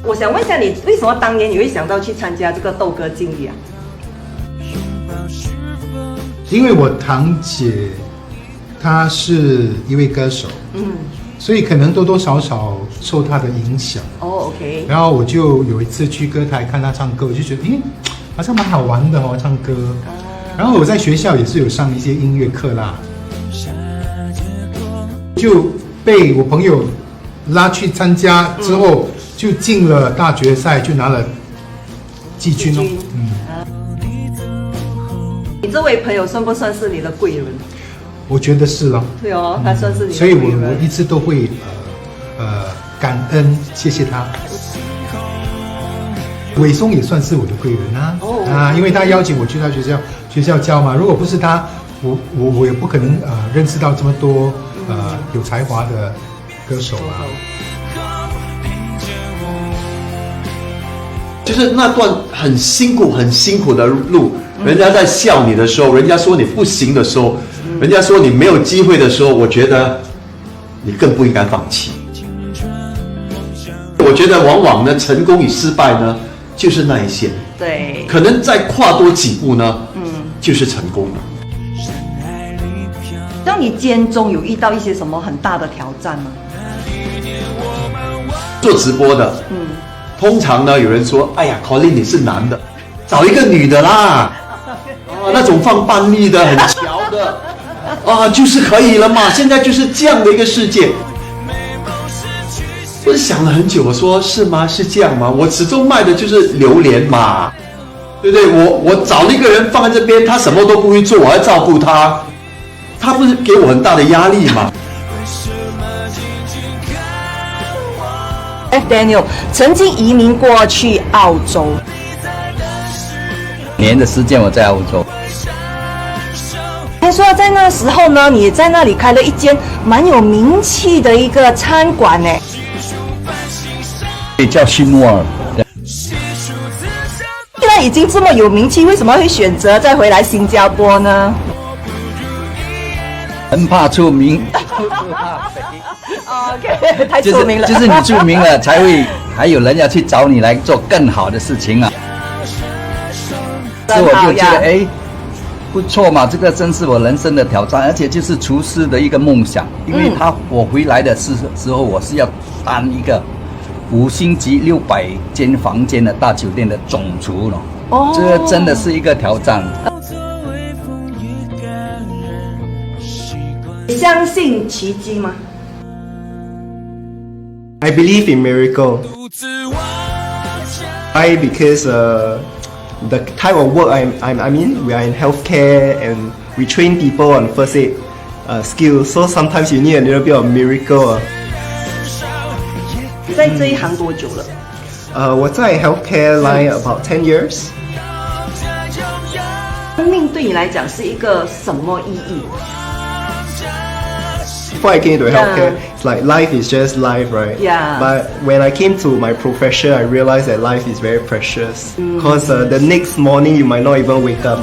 我想问一下你，为什么当年你会想到去参加这个斗歌竞艺啊？因为我堂姐她是一位歌手，所以可能多多少少受她的影响。哦，OK。然后我就有一次去歌台看她唱歌，我就觉得，好像蛮好玩的哦，唱歌。然后我在学校也是有上一些音乐课啦，就被我朋友拉去参加之后，就进了大决赛，就拿了季军哦。你这位朋友算不算是你的贵人？我觉得是了。对哦，他算是你的所以贵人。我一直都会感恩，谢谢他。伟松也算是我的贵人啊，因为他邀请我去他学校教嘛。如果不是他，我也不可能认识到这么多有才华的歌手啊。就是那段很辛苦的路，人家在笑你的时候，人家说你不行的时候，人家说你没有机会的时候，我觉得你更不应该放弃。我觉得往往呢，成功与失败呢，就是那一线。对，可能再跨多几步呢，就是成功了。当你间中有遇到一些什么很大的挑战吗？做直播的，通常呢，有人说，哎呀 ，Colin 你是男的，找一个女的啦，那种放半粒的、很乔的，就是可以了嘛。现在就是这样的一个世界。我想了很久，我说是吗？是这样吗？我始终卖的就是榴莲嘛，对不对？我找了一个人放在这边，他什么都不会做，我还照顾他，他不是给我很大的压力吗？Daniel 曾经移民过去澳洲，年的时间我在澳洲。听说在那时候呢，你在那里开了一间蛮有名气的一个餐馆呢，叫西莫尔。既然已经这么有名气，为什么会选择再回来新加坡呢？很怕出名。OK， 太出名了。就是你出名了，才会还有人要去找你来做更好的事情啊。所以我就觉得，不错嘛，这个真是我人生的挑战，而且就是厨师的一个梦想。因为我回来的时候，我是要当一个5星级600间房间的大酒店的总厨了。这个真的是一个挑战。相信奇迹吗？ I believe in miracle. Why? Because the type of work I'm in, we are in healthcare and we train people on first aid skills. So sometimes you need a little bit of miracle. 你在这一行多久了？我在 healthcare line about 10 years. 生命对你来讲是一个什么意义？ Before I came into healthcare, it's like life is just life, right? Yeah. But when I came to my profession, I realized that life is very precious. Because the next morning you might not even wake up.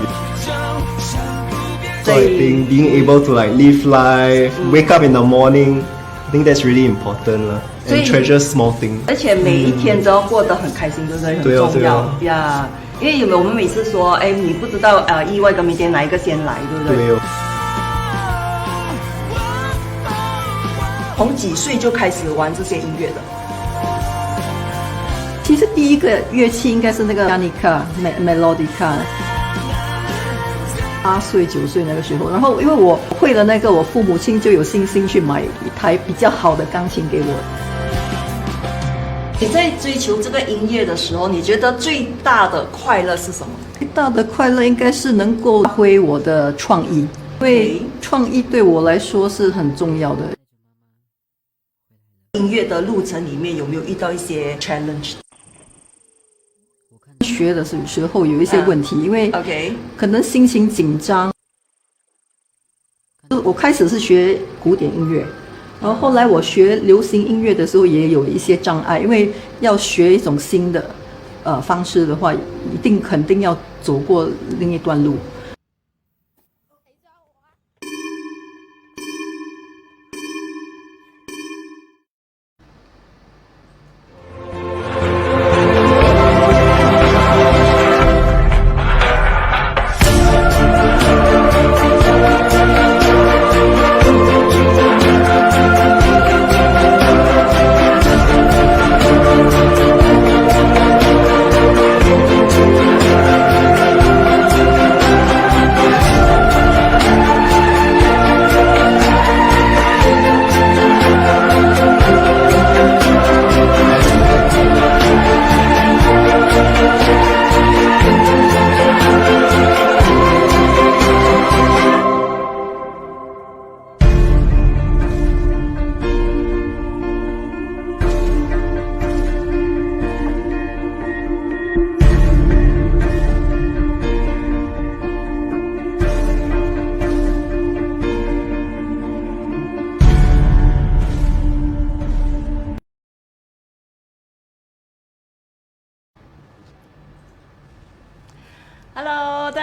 So I think being able to like live life, wake up in the morning, I think that's really important, and treasure small things. 而且每一天都要过得很开心，对不对？很重要呀。因为我们每次说，你不知道意外跟明天哪一个先来，对不对？对。从几岁就开始玩这些音乐的？其实第一个乐器应该是那个 Melodica， 8岁9岁那个时候，然后因为我会了那个，我父母亲就有信心去买一台比较好的钢琴给我。你在追求这个音乐的时候，你觉得最大的快乐是什么？最大的快乐应该是能够发挥我的创意，因为创意对我来说是很重要的。音乐的路程里面有没有遇到一些 challenge？ 学的时候有一些问题，因为可能心情紧张。我开始是学古典音乐，然后后来我学流行音乐的时候也有一些障碍，因为要学一种新的方式的话，肯定要走过另一段路。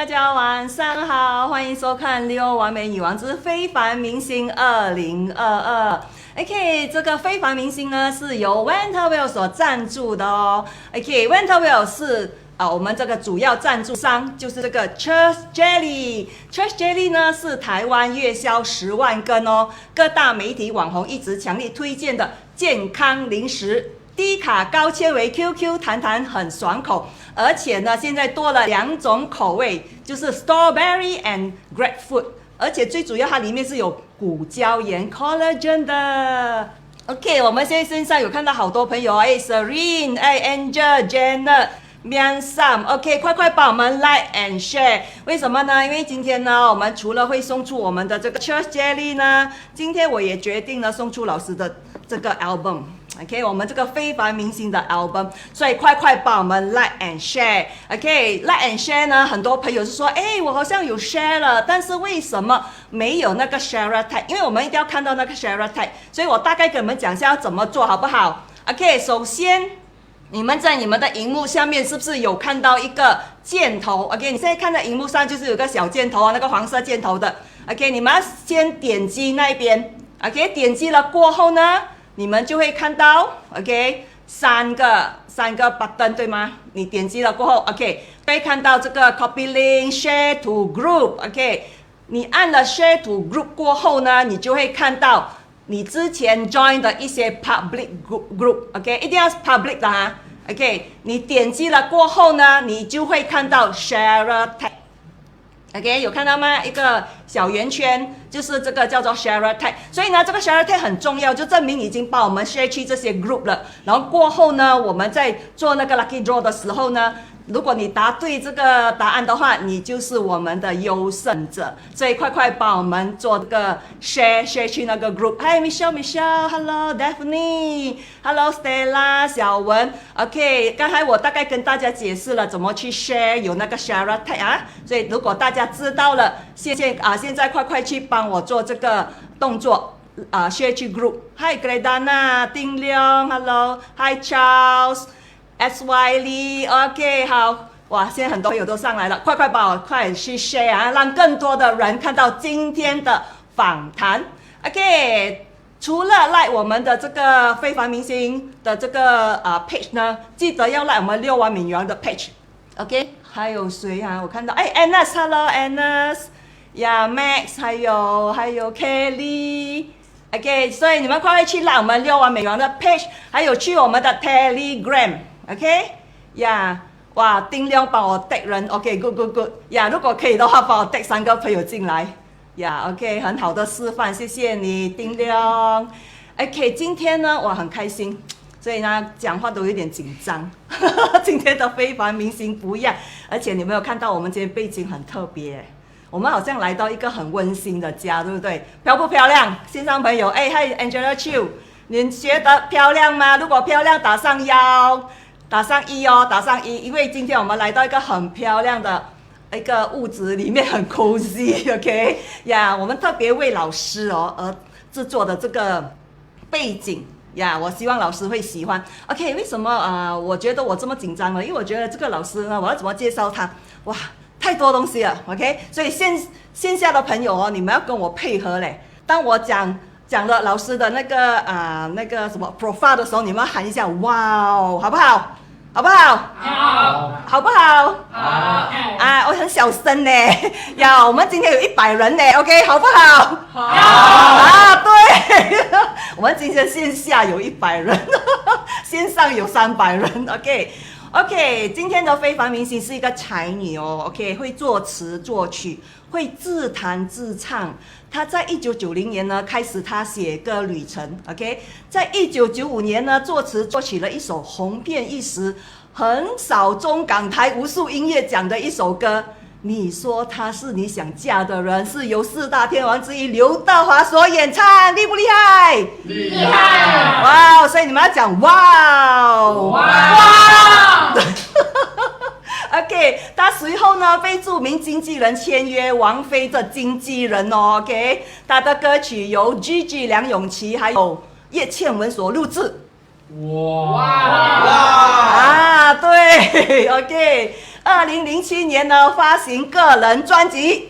大家晚上好，欢迎收看《6完美女王之非凡明星2022》。OK， 这个非凡明星呢是由 Winterwear 所赞助的哦。OK，Winterwear 是我们这个主要赞助商就是这个 Church Jelly。Church Jelly 呢是台湾月销10万根哦，各大媒体网红一直强力推荐的健康零食。低卡高纤维 QQ 弹弹很爽口，而且呢现在多了2种口味，就是 Strawberry and Grapefruit， 而且最主要它里面是有骨胶原 Collagen 的。OK， 我们现在线上有看到好多朋友Serene Angel Janet。Mian Sam，OK， 快快帮我们 like and share。为什么呢？因为今天呢，我们除了会送出我们的这个 Church Jelly 呢，今天我也决定了送出老师的这个 album。OK， 我们这个非凡明星的 album， 所以快快帮我们 like and share。OK，like and share 呢，很多朋友是说，我好像有 share 了，但是为什么没有那个 share tag？ 因为我们一定要看到那个 share tag， 所以我大概跟你们讲一下要怎么做，好不好 ？OK， 首先。你们在你们的荧幕下面是不是有看到一个箭头 ？OK， 你现在看在荧幕上就是有个小箭头啊，那个黄色箭头的。OK， 你们要先点击那边。OK， 点击了过后呢，你们就会看到 OK 三个 button 对吗？你点击了过后 ，OK， 可以看到这个 copy link、share to group。OK， 你按了 share to group 过后呢，你就会看到。你之前 join 的一些 public group，OK， 一定要是 public 的哈 ，OK， 你点击了过后呢，你就会看到 share tag，OK， 有看到吗？一个小圆圈，就是这个叫做 share tag， 所以呢，这个 share tag 很重要，就证明已经把我们 share 去这些 group 了。然后过后呢，我们在做那个 lucky draw 的时候呢。如果你答对这个答案的话，你就是我们的优胜者。所以快快帮我们做这个 share 去那个 group。Hi Michelle，Hello Daphne，Hello Stella， 小文。OK， 刚才我大概跟大家解释了怎么去 share， 有那个 share tag 啊。所以如果大家知道了，现在快快去帮我做这个动作。share 去 group。Hi Gredana， 丁亮 ，Hello，Hi Charles。SY Lee，OK， 好，哇，现在很多朋友都上来了，快帮我快去 share 啊，让更多的人看到今天的访谈。OK， 除了 like 我们的这个非凡明星的这个page 呢，记得要 like 我们6完美女王的 page。OK， 还有谁啊？我看到Anus，Hello Anus，Max， 还有 Kelly。OK， 所以你们快去 like 我们6完美女王的 page， 还有去我们的 Telegram。OK， 哇，丁亮帮我带人 ，OK，good， 如果可以的话，帮我带3个朋友进来，OK， 很好的示范，谢谢你，丁亮。OK， 今天呢，我很开心，所以呢，讲话都有点紧张。今天的非凡明星不一样，而且你没有看到我们今天背景很特别，我们好像来到一个很温馨的家，对不对？漂不漂亮？线上朋友，Hi Angela Chiu， 你觉得漂亮吗？如果漂亮，打上1。打上1哦，打上1，因为今天我们来到一个很漂亮的一个屋子里面，很 cozy，OK， 我们特别为老师而制作的这个背景我希望老师会喜欢。OK， 为什么我觉得我这么紧张呢？因为我觉得这个老师呢，我要怎么介绍他？哇，太多东西了 ，OK， 所以线下的朋友你们要跟我配合嘞。当我讲了老师的那个什么 profile 的时候，你们喊一下哇哦，好不好？好不好？好，好不好？好我很小声呢。我们今天有100人呢 ，OK， 好不好？好对，我们今天线下有100人，线上有300人 ，OK， 今天的非凡明星是一个才女，OK， 会作词作曲，会自弹自唱。她在1990年呢开始她写歌旅程 ，OK， 在1995年呢作词作曲了一首红遍一时、横扫中港台无数音乐奖的一首歌。你说他是你想嫁的人，是由4大天王之一刘德华所演唱，厉不厉害？厉害！哇，所以你们要讲哇哇！OK， 他随后呢被著名经纪人签约王菲的经纪人，OK， 他的歌曲由 Gigi 梁咏琪还有叶倩文所录制。哇！对 ，OK， 2007年呢发行个人专辑。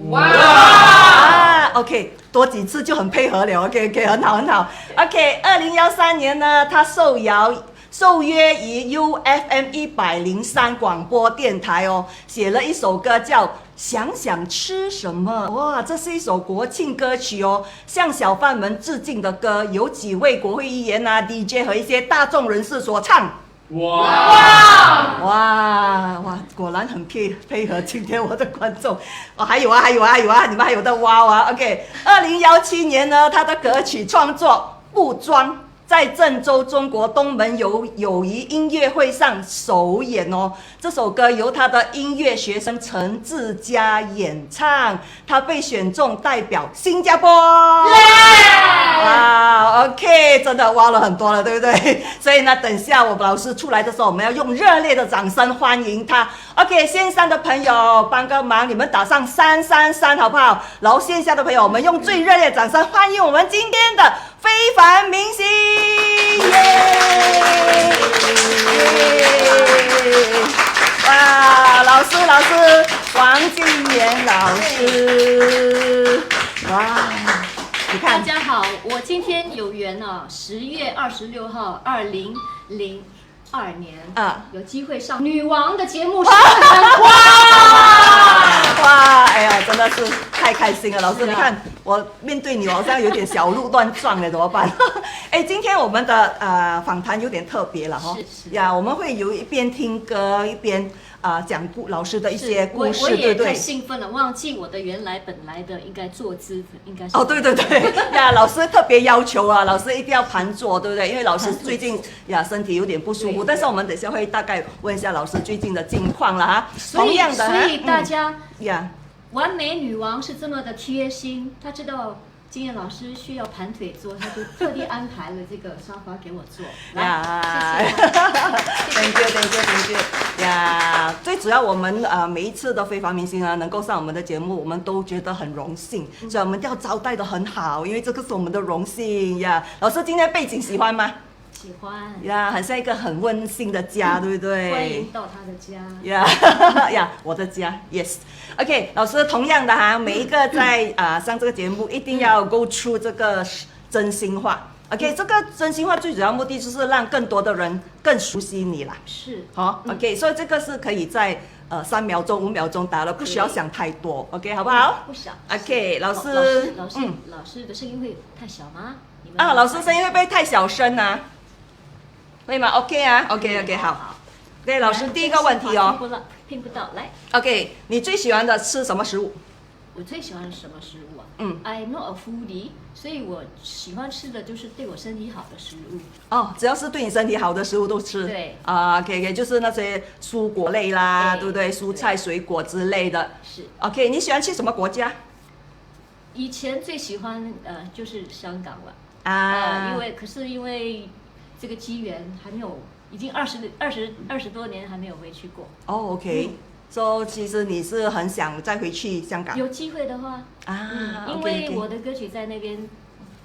哇！OK， 多几次就很配合了。OK， 很好很好。OK，2013年呢，他受约于 UFM 103广播电台哦，写了一首歌叫《想想吃什么》。哇，这是一首国庆歌曲哦，向小贩们致敬的歌，由几位国会议员DJ 和一些大众人士所唱。哇，果然很配合今天我的观众哦，还有啊，你们还有的哇啊 ！OK，2017年呢，他的歌曲创作《不装》在郑州中国东门友谊音乐会上首演哦。这首歌由他的音乐学生陈志佳演唱，他被选中代表新加坡。哇 ，OK， 真的哇了很多了，对不对？所以呢，等下我们老师出来的时候，我们要用热烈的掌声欢迎他。OK， 线上的朋友帮个忙，你们打上333好不好？然后线下的朋友，我们用最热烈的掌声欢迎我们今天的非凡明星，耶！哇，老师，王静妍老师，哇！你看，大家好，我今天有缘啊，10月26号，2002年有机会上女王的节目上。哇，哎呀，真的是太开心了，老师，你看我面对你好像有点小鹿乱撞了，怎么办？哎，今天我们的访谈有点特别了哈，是呀，我们会有一边听歌一边讲老师的一些故事，对不对？我也太兴奋了，忘记我的本来的应该坐姿应该是。哦，对呀，老师特别要求啊，老师一定要盘坐，对不对？因为老师最近身体有点不舒服，但是我们等一下会大概问一下老师最近的近况了哈。同样的，所以大家呀，完美女王是这么的贴心，她知道金燕老师需要盘腿坐，她就特地安排了这个沙发给我坐。来，谢谢。Thank you 呀！最主要我们每一次的非凡明星能够上我们的节目，我们都觉得很荣幸，所以我们要招待的很好，因为这个是我们的荣幸呀。老师今天背景喜欢吗？喜欢呀，很像一个很温馨的家，对不对？欢迎到他的家呀，我的家 ，yes。OK， 老师同样的哈，每一个在上这个节目一定要 go through 这个真心话。OK， 这个真心话最主要目的就是让更多的人更熟悉你啦。是，好 ，OK， 所以这个是可以在3秒钟、5秒钟答了，不需要想太多 ，OK， 好不好？不想。OK， 老师的声音会太小吗？老师声音会不会太小声啊？会吗 ？OK 啊 ，OK， 好。对，老师第一个问题哦，听不到，来。OK， 你最喜欢的吃什么食物？我最喜欢什么食物啊？I'm not a foodie， 所以我喜欢吃的就是对我身体好的食物。哦，只要是对你身体好的食物都吃。对。OK， 就是那些蔬果类啦，对不对？蔬菜、水果之类的。是。OK， 你喜欢去什么国家？以前最喜欢就是香港了。因为这个机缘还没有，已经20多年还没有回去过。哦 ，OK。So， 其实你是很想再回去香港？有机会的话因为我的歌曲在那边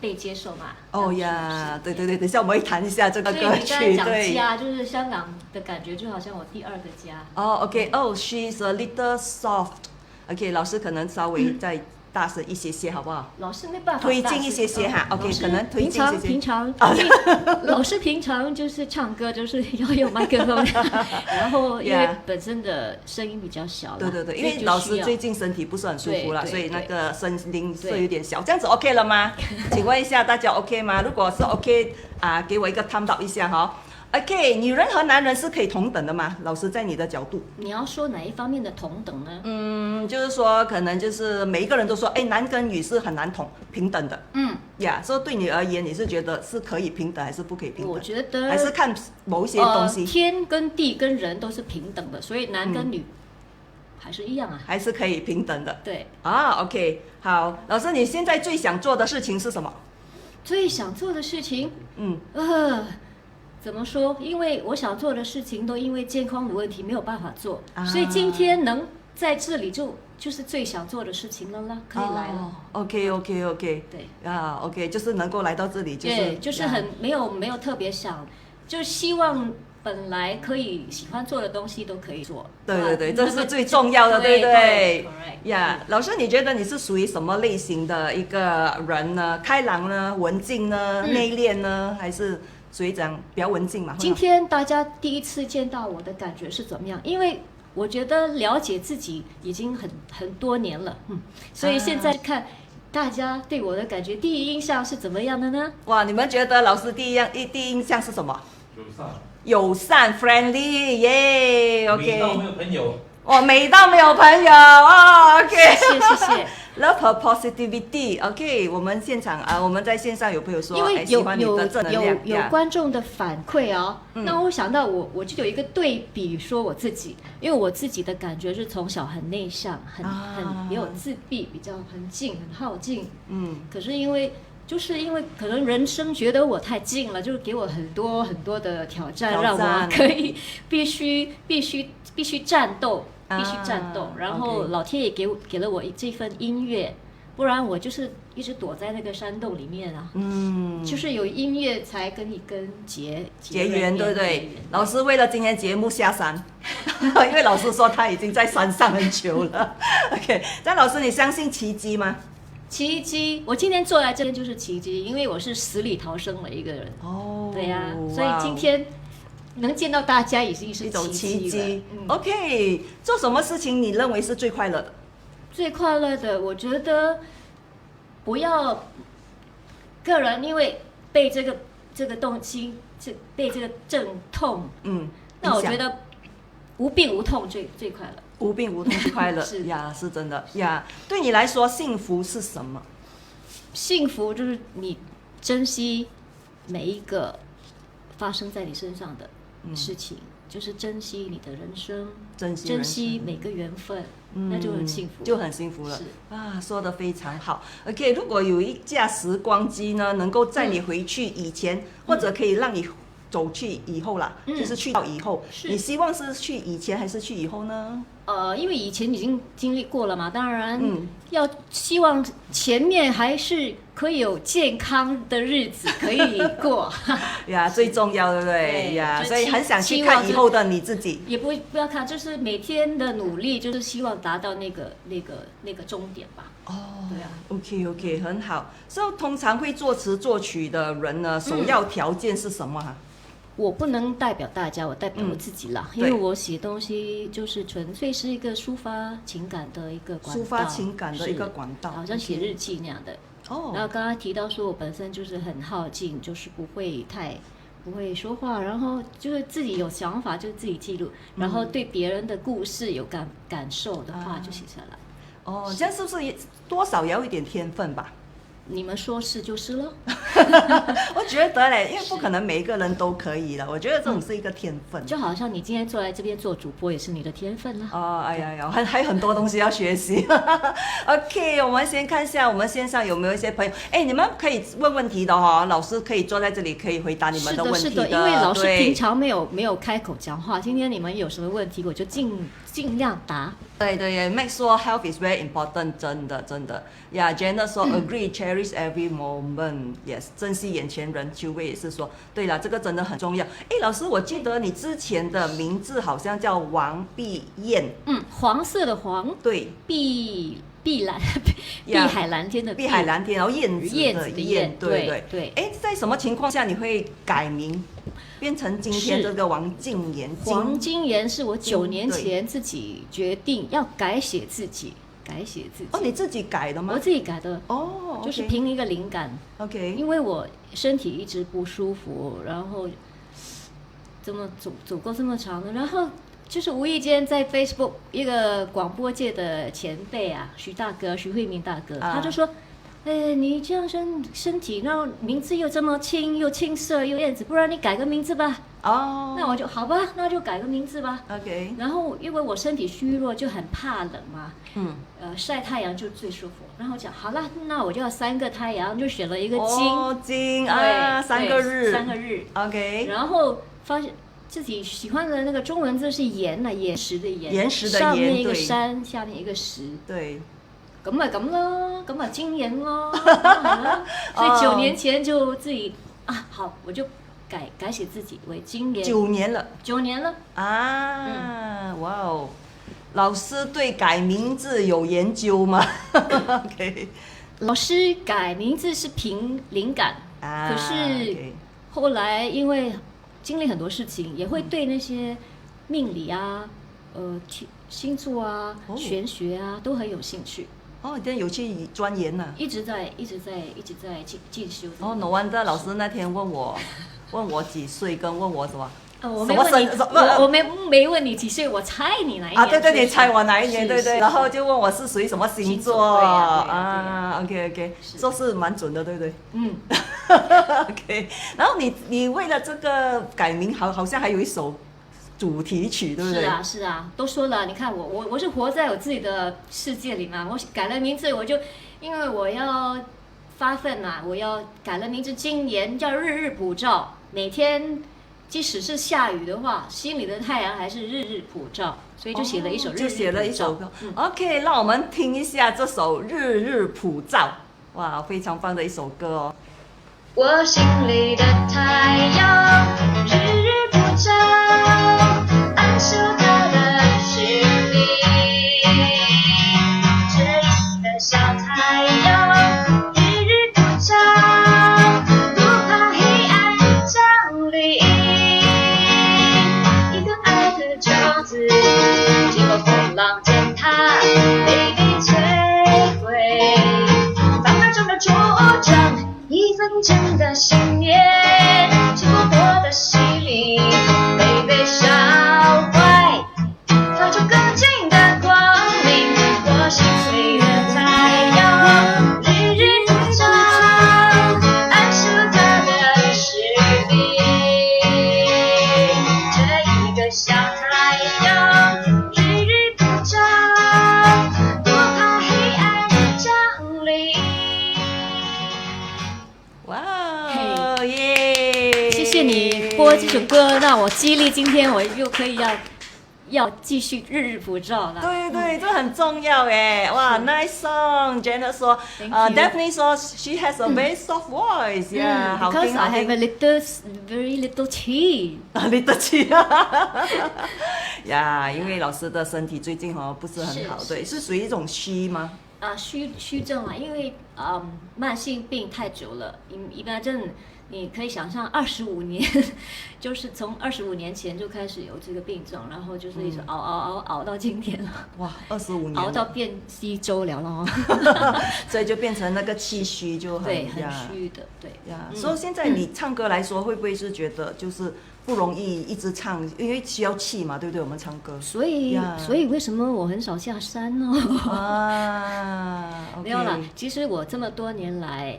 被接受嘛。哦呀，对，等一下我们会谈一下这个歌曲。所以你刚才讲家，就是香港的感觉，就好像我第二个家。哦 ，OK，she's a little soft。OK， 老师可能稍微再大声一些，好不好？老师没办法推进一些哈 ，OK， 可能推进一些。平常老师平常就是唱歌就是要用麦克风，然后因为本身的声音比较小，对，因为老师最近身体不是很舒服了，所以那个声音是有点小，这样子 OK 了吗？请问一下大家 OK 吗？如果是 OK 给我一个 thumb up 一下哈。OK， 女人和男人是可以同等的吗？老师在你的角度，你要说哪一方面的同等呢？就是说可能就是每一个人都说，男跟女是很难平等的。所以对你而言，你是觉得是可以平等还是不可以平等？我觉得还是看某一些东西。天跟地跟人都是平等的，所以男跟女还是一样啊，还是可以平等的。对，OK， 好，老师，你现在最想做的事情是什么？最想做的事情，怎么说？因为我想做的事情都因为健康的问题没有办法做，所以今天能在这里就是最想做的事情了啦，可以来了。OK， 对，OK， 就是能够来到这里，就是很没有特别想，就希望本来可以喜欢做的东西都可以做。对，这是最重要的，对不对？ correct 呀，老师，你觉得你是属于什么类型的一个人呢？开朗呢？文静呢？内敛呢？还是属于讲比较文静嘛？今天大家第一次见到我的感觉是怎么样？因为我觉得了解自己已经很多年了，所以现在看大家对我的感觉，第一印象是怎么样的呢？哇，你们觉得老师第一印象是什么？友善 friendly 耶、yeah, ，OK。美到没有朋友。哦，美到没有朋友哦 ，OK。谢谢。Love her positivity，OK、我们现场我们在线上有朋友说，因为喜欢你的正能量，有观众的反馈哦，那我想到我就有一个对比，说我自己，因为我自己的感觉是从小很内向，很也有自闭，比较很静，很好静，可是因为可能人生觉得我太静了，就是给我很多的挑战，让我可以必须战斗。然后老天爷给了我这份音乐，不然我就是一直躲在那个山洞里面啊。就是有音乐才跟你结缘，对不对？老师为了今天节目下山，因为老师说他已经在山上很久了。OK， 但老师，你相信奇迹吗？奇迹，我今天坐在这边就是奇迹，因为我是死里逃生的一个人。哦，对呀、所以今天能见到大家已经是一种奇奇迹。OK， 做什么事情你认为是最快乐的？最快乐的，我觉得不要个人因为被这个动机，被这个阵痛，那我觉得无病无痛最快乐。无病无痛最快乐是呀，是真的呀。对你来说，幸福是什么？幸福就是你珍惜每一个发生在你身上的事情，就是珍惜你的人生，珍惜每个缘分，那就很幸福，就很幸福了。是啊，说得非常好。OK， 如果有一架时光机呢，能够载你回去以前，或者可以让你走去以后啦，就是去到以后，你希望是去以前还是去以后呢？因为以前已经经历过了嘛，当然要希望前面还是可以有健康的日子可以过呀，最重要，对不对？呀，所以很想去看以后的你自己。也不要看，就是每天的努力，就是希望达到那个终点吧。对啊。OK， 很好。所以通常会作词作曲的人呢，首要条件是什么？我不能代表大家，我代表我自己啦，因为我写东西就是纯粹是一个抒发情感的一个管道，抒发情感的一个管道，好像写日记那样的。然后刚刚提到说我本身就是很好静，就是不会说话，然后就是自己有想法就自己记录，然后对别人的故事有感受的话就写下来。这样是不是多少也要一点天分吧？你们说是就是了。我觉得嘞，因为不可能每一个人都可以了，我觉得这种是一个天分。就好像你今天坐在这边做主播，也是你的天分啦。哎呀，还有很多东西要学习。OK， 我们先看一下我们线上有没有一些朋友。你们可以问问题的哦，老师可以坐在这里，可以回答你们的问题的。是的，因为老师平常没有开口讲话，今天你们有什么问题，我就尽量答。对 ，Max 说 health is very important， 真的。Janet 说 agree，cherish every moment，yes， 珍惜眼前人。秋薇也是说，对了，这个真的很重要。老师，我记得你之前的名字好像叫王碧燕，黄色的黄，对，碧海蓝天的碧海蓝天，然后燕子的燕，对。在什么情况下你会改名？变成今天这个王静言。黄金言是我9年前自己决定要改写自己。你自己改的吗？我自己改的。就是凭一个灵感。OK。因为我身体一直不舒服，然后这么走过这么长的，然后就是无意间在 Facebook 一个广播界的前辈啊，徐慧明大哥，他就说。你这样身体，然后名字又这么又青涩又燕子，不然你改个名字吧。那我就好吧，那就改个名字吧。OK。然后因为我身体虚弱，就很怕冷嘛。晒太阳就最舒服。然后讲好了，那我就要3个太阳，就选了一个金。金啊，3个日。3个日。OK。然后发现自己喜欢的那个中文字是岩啊，岩石的岩。岩石的岩。上面一个山，下面一个石。对。咁咪咁咯，咁咪經驗咯，所以9年前就自己好，我就改写自己为今年9年了9年了。啊！哇哦，老师对改名字有研究吗？OK 老师改名字是凭灵感，啊，可是 OK 后来因为经历很多事情，也会对那些命理啊、星座啊、哦玄学啊都很有兴趣，哦，你有去钻研呐、一直在进修。哦，no wonder 老师那天问我几岁，跟问我什么？我什么没问你，生我没问你几岁，我猜你哪一年啊，对对，出生你猜我哪一年？是对对，是然后就问我是属于什么星座对呀，OK OK，是这是蛮准的，对不对嗯， ？OK，然后你为了这个改名，好像还有一首主题曲，对不对？是啊，都说了，你看我是活在我自己的世界里嘛，我改了名字，我就因为我要发奋嘛，我要改了名字，今年叫日日普照，每天即使是下雨的话，心里的太阳还是日日普照，所以就写了一首日日普照，就写了一首歌。OK，让我们听一下这首《日日普照》，哇，非常棒的一首歌哦。我心里的太阳日日普照，暗示它的使命。这里的小太阳日日普照，不怕黑暗降临。一个爱的种子，经过风浪践踏，没被摧毁，放大中的茁壮。一份真的信念，经过火的洗礼，没被烧坏，发出更近的光明。我心里的太阳日日普照，暗示它的使命。这一个小太阳日日普照，不怕黑暗降临。哇耶！谢谢你播这首歌，让我激励，今天我又可以要继续日日普照了。对对，这很重要哎！哇，nice song。Janet 说 Thank you，Daphne 说 she has a very soft voice，呀，好 Because 听好 I have 听 a very little tea。啊，你得起呀，因为老师的身体最近不是很好，对，是属于一种虚吗？虚症啊，因为慢性病太久了，一般你可以想象25年，就是从25年前就开始有这个病症，然后就是一直熬到今天了，哇，25年了熬到变西周了哦，所以就变成那个气虚就对，很呀虚的，对。呀。所以现在你唱歌来说，会不会是觉得就是不容易一直唱，因为需要气嘛，对不对？我们唱歌所以呀为什么我很少下山呢？啊，没有啦，其实我这么多年来，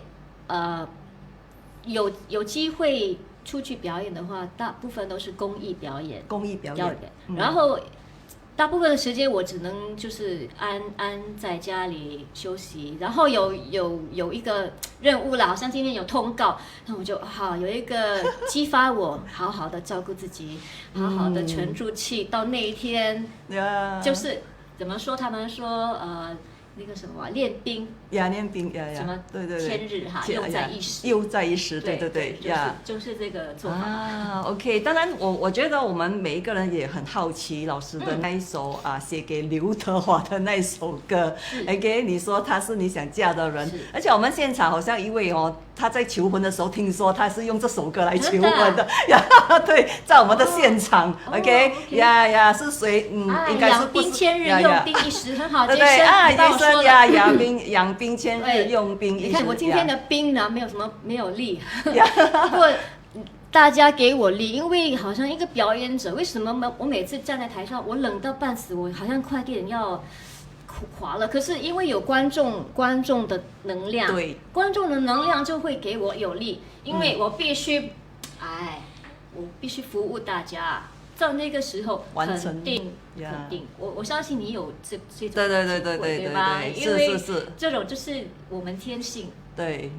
有机会出去表演的话，大部分都是公益表演，公益表演，然后大部分的时间我只能就是安在家里休息，然后有一个任务啦，好像今天有通告，那我就好有一个激发我好好的照顾自己，好好的沉住气，到那一天呀，就是怎么说？他们说那个什么练兵。练兵呀，什么对对对，千日哈，用在一时，用在一时，对对对呀，就是这个做法。啊 ，OK， 当然我觉得我们每一个人也很好奇老师的那一首写给刘德华的那一首歌，OK， 你说他是你想嫁的人，而且我们现场好像一位他在求婚的时候，听说他是用这首歌来求婚的呀，对，在我们的现场，OK， 呀，是谁？应该是养兵千日，用兵一时，很好，对对啊，医生呀，养兵千日，用兵一时。你看我今天的兵呢，没有力，不过大家给我力，因为好像一个表演者，为什么我每次站在台上，我冷到半死，我好像快点要垮了。可是因为有观众的能量，对，观众的能量就会给我有力，因为我必须，我必须服务大家。到那个时候，肯定，我相信你有这种机会，对吧？因为这种就是我们天性。对，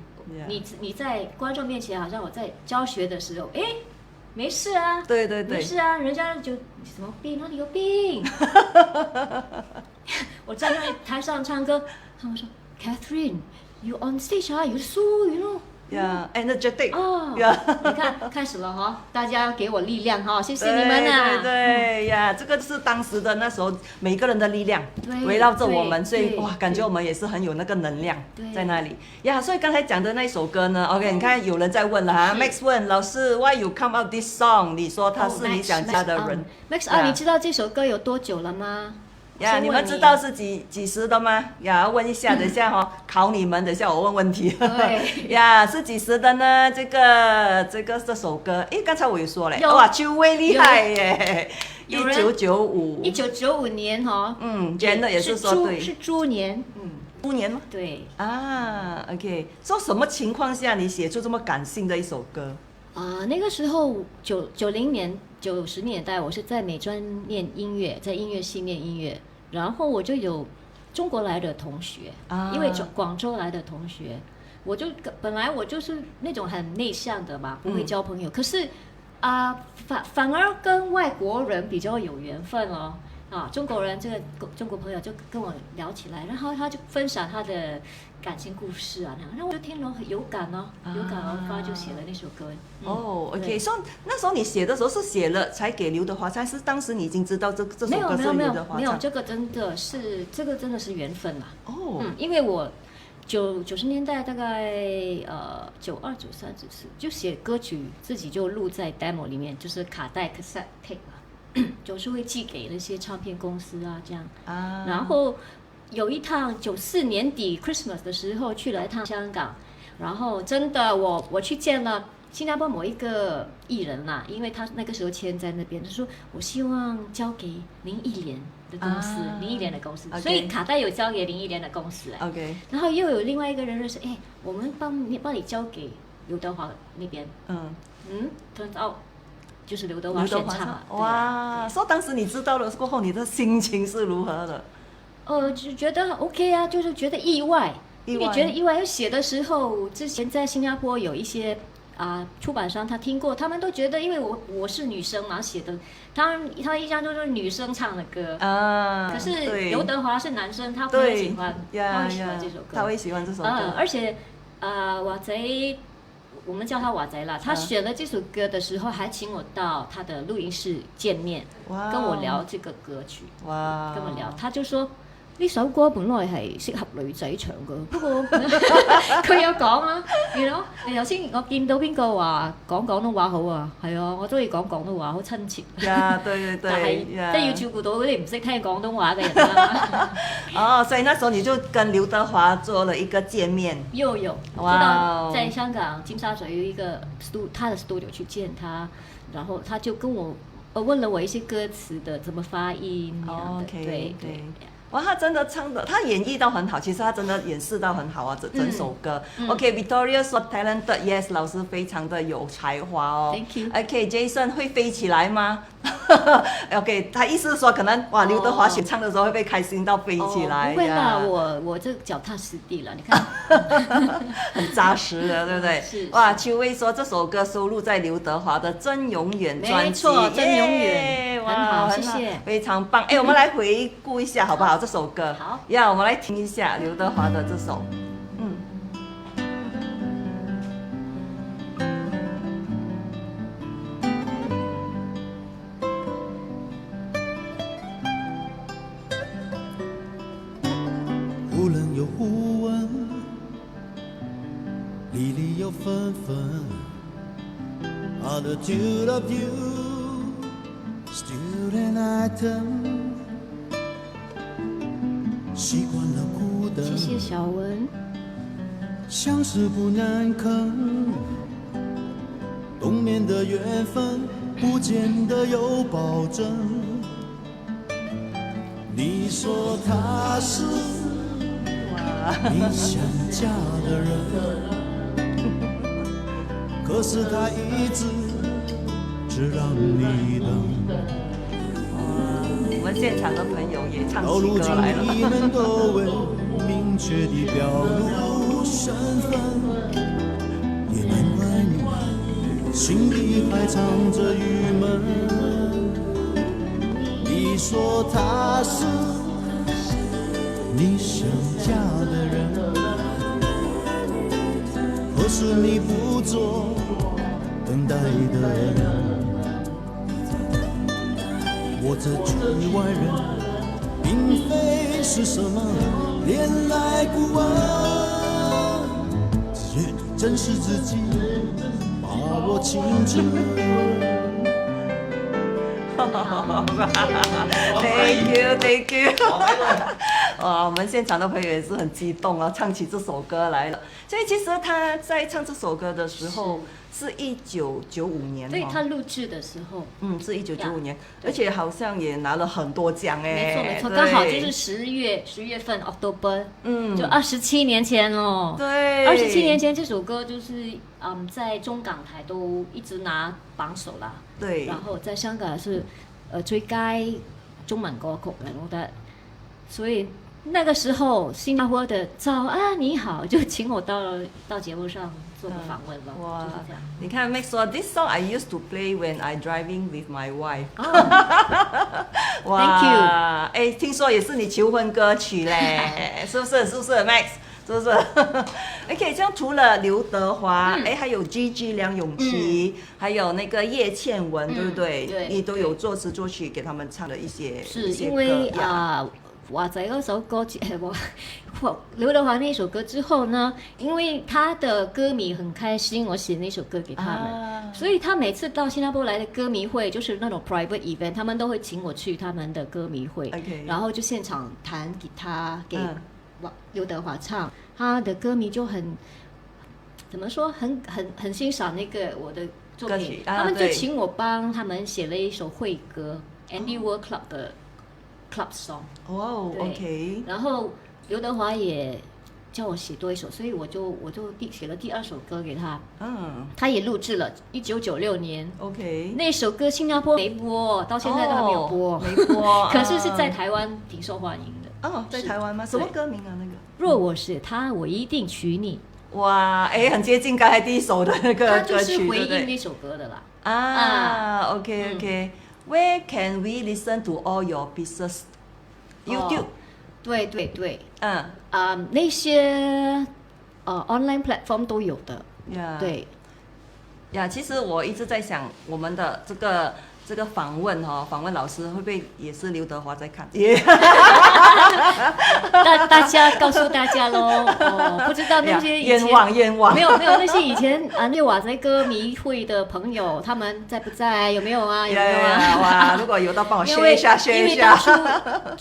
你在观众面前，好像我在教学的时候，没事啊，对，没事啊，人家就什么病，哪里有病？我站在台上唱歌，他们说 ，Catherine，you on stage 啊，you so 呀，energetic 哦，呀。你看开始了哈，大家给我力量哈，谢谢你们啊！对呀，这个是当时的那时候每个人的力量对围绕着我们，所以对哇，感觉我们也是很有那个能量对在那里呀。所以刚才讲的那首歌呢，OK， 你看有人在问了哈，Max 问老师 Why you come up this song？ 你说他是你想嫁的人。Max 啊，你知道这首歌有多久了吗？呀，你们知道是几时的吗？呀，问一下，等一下哈，考你们，等一下我问问题。对呀，是几时的呢？这首歌，诶，刚才我有说嘞，有哇，秋薇厉害耶1995 1995， 年哈，Janet 也是说对，是猪年，猪年吗？对啊，OK， 说什么情况下你写出这么感性的一首歌？那个时候90年90年代，我是在美专念音乐，在音乐系念音乐，然后我就有中国来的同学，因为广州来的同学，本来我就是那种很内向的嘛，不会交朋友，可是反而跟外国人比较有缘分哦。中国人这个中国朋友就跟我聊起来，然后他就分享他的感情故事啊，然后我就听了很有感哦，有感而发就写了那首歌。OK， 所以那时候你写的时候是写了才给刘德华唱，是当时你已经知道这首歌是刘德华唱？没有，这个真的是缘分啦。因为我90年代大概92、93、94就写歌曲，自己就录在 demo 里面，就是卡带 cassette tape 就是会寄给那些唱片公司啊，这样。然后有一趟94年底 Christmas 的时候去了一趟香港，然后真的我去见了新加坡某一个艺人啦，因为他那个时候签在那边，他说我希望交给林忆莲的公司，林忆莲的公司，所以卡带有交给林忆莲的公司。OK， 然后又有另外一个人认识，我们帮你交给刘德华那边。turns out 就是刘德华选唱了。哇，说当时你知道了过后，你的心情是如何的？就觉得 OK 啊，就是觉得意外，因为觉得意外。要写的时候，之前在新加坡有一些出版商他听过，他们都觉得，因为我是女生嘛写的，他印象中就是女生唱的歌可是刘德华是男生，他不会喜欢，他会喜欢这首歌，他会喜欢这首歌，而且瓦贼。我们叫他瓦仔啦，他选了这首歌的时候，还请我到他的录音室见面，跟我聊這個歌曲，跟我聊，他就說呢首歌本來係適合女仔唱嘅，不過佢有講啊，你頭先我見到邊個話講廣東話好啊，係啊，我中意講廣東話，好親切。對，但係即係要照顧到嗰啲唔識聽廣東話嘅人啦。所以那時候你就跟劉德華做了一個見面。有，知道在香港尖沙咀有一個他的 studio 去見他，然後他就跟我問了我一些歌詞的怎麼發音那樣的，對。哇，他真的唱的，他演繹到很好，其實他真的演示到很好啊，整首歌。OK，Victoria 說 talented，yes， 老師非常的有才華哦。Thank you。OK，Jason 會飛起來嗎？OK， 他意思是說可能哇，劉德華選唱的時候會被開心到飛起來。不會啦，我這腳踏實地了，你看，很紮實的，對不對？是。哇，秋薇說這首歌收錄在劉德華的《真永遠》專輯。沒錯，《真永遠》很好，謝謝。非常棒。我們來回顧一下好不好？這首歌。好。我們來聽一下劉德華的這首。忽冷又忽温，离离又纷纷。Attitude of you, student item。习惯了孤单，謝謝小文。相識不難啃，冬眠的緣分，不見得有保證。你說他是你想嫁的人，可是他一直只讓你等。我們現場的朋友也唱到如今起歌來你們都未明確地表露身份，也難怪你心底還藏着鬱悶。你說他是你想嫁的人，可或是你不做等待的人。我这局外人，并非是什么恋爱顾问，只愿珍视自己，把握青春。Thank you。哇，我们现场的朋友也是很激动啊，唱起这首歌来了。所以其实他在唱这首歌的时候是1995年，对，他录制的时候，是1995年，而且好像也拿了很多奖哎。没错没错，刚好就是10月份 October， 就27年前咯。对，27年前这首歌就是在中港台都一直拿榜首啦。对，然后在香港是最佳中文歌曲嚟，我覺得，所以那個時候新加坡的早安你好就請我到節目上做個訪問了，哇，就是這樣。你看 Max 說 This song I used to play when I driving with my wife。Thank you。哎，聽說也是你求婚歌曲嘞，是不是 Max？是不是？OK， 这样除了刘德華，还有 Gigi 梁咏琪，还有那个叶倩文，对不对？对，你都有作词作曲给他们唱的一些是因为華仔嗰首歌，劉德華那首歌之後呢，因為他的歌迷很開心，我寫那首歌給他們，所以他每次到新加坡來的歌迷會，就是那種 private event，他們都會請我去他們的歌迷會，然後就現場彈吉他給劉德華唱，他的歌迷就很怎麼說，很欣賞那個我的作品，他們就請我幫他們寫了一首會歌，Andy World Club 的 club song。哦 ，OK。然後劉德華也叫我寫多一首，所以我就寫了第二首歌給他。他也錄製了1996年。OK。那首歌新加坡沒播，到現在都還沒有播。沒播。可是是在台灣挺受歡迎的。哦，在台灣嗎？什麼歌名啊？那個？若我是他，我一定娶你。哇，很接近剛才第一首的那個歌曲，他就是回應那首歌的啦。OK。Where can we listen to all your pieces? YouTube。對。那些online platform 都有的。對。其實我一直在想，我們的這個訪問老師會不會也是劉德華在看？大家告訴大家咯，不知道那些以前冤枉，沒有那些以前六華仔歌迷會的朋友，他們在不在？有沒有啊？哇，如果有的幫我 share 一下。因為當初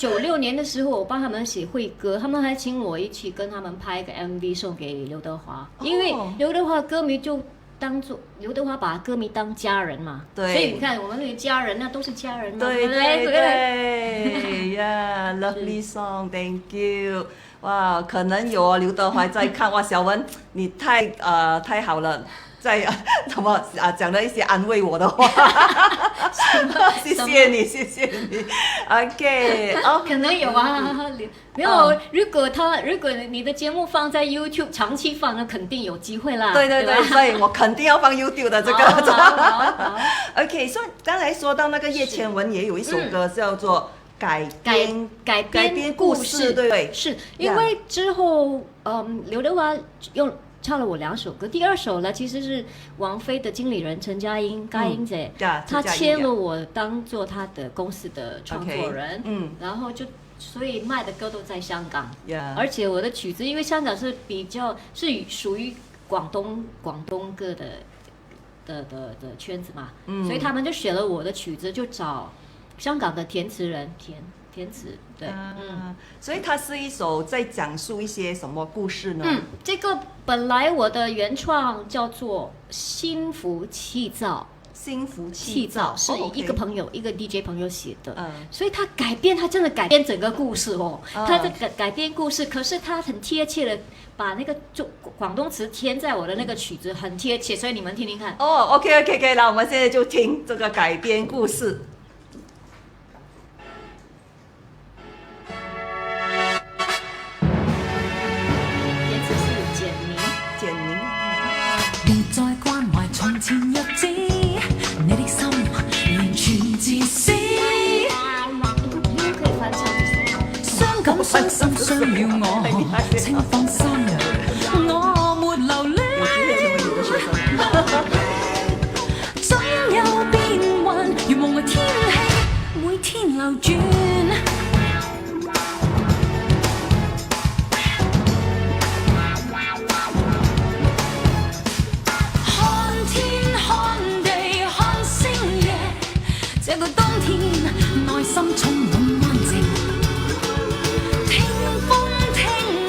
96年的時候，我幫他們寫會歌，他們還請我一起跟他們拍一個 MV 送給劉德華，因為劉德華歌迷就當做劉德華把歌迷當家人嘛，所以你看我們那個家人，那都是家人嘛，對，Lovely song，Thank you。哇，可能有劉德華在看，哇，小文你太好了，在怎麼講了一些安慰我的話，謝謝你。OK， 可能有啊，沒有。如果你的節目放在 YouTube 長期放，那肯定有機會啦。對，所以我肯定要放 YouTube 的這個。好。OK， 所以剛才說到那個葉倩文也有一首歌叫做改編故事，對不對？是因為之後劉德華唱了我2首歌，第2首呢其實是王菲的經理人陳嘉英姐，她簽了我當做她的公司的創作人，然後就所以賣的歌都在香港，而且我的曲子因為香港是比較是屬於廣東歌的圈子嘛，所以他們就選了我的曲子，就找香港的填詞人填詞，對，所以它是一首在講述一些什麼故事呢？這個本來我的原創叫做心浮氣躁，是一個朋友，一個 DJ 朋友寫的，所以他真的改編整個故事哦，他的改編故事，可是他很貼切的把那個廣東詞填在我的那個曲子，很貼切，所以你們聽聽看。OK， 那我們現在就聽這個改編故事。前日子，你的心完全自私，傷感傷心傷了我，請放心，我沒留戀。流轉。看天看地看星夜，這個冬天內心充滿安靜。聽風聽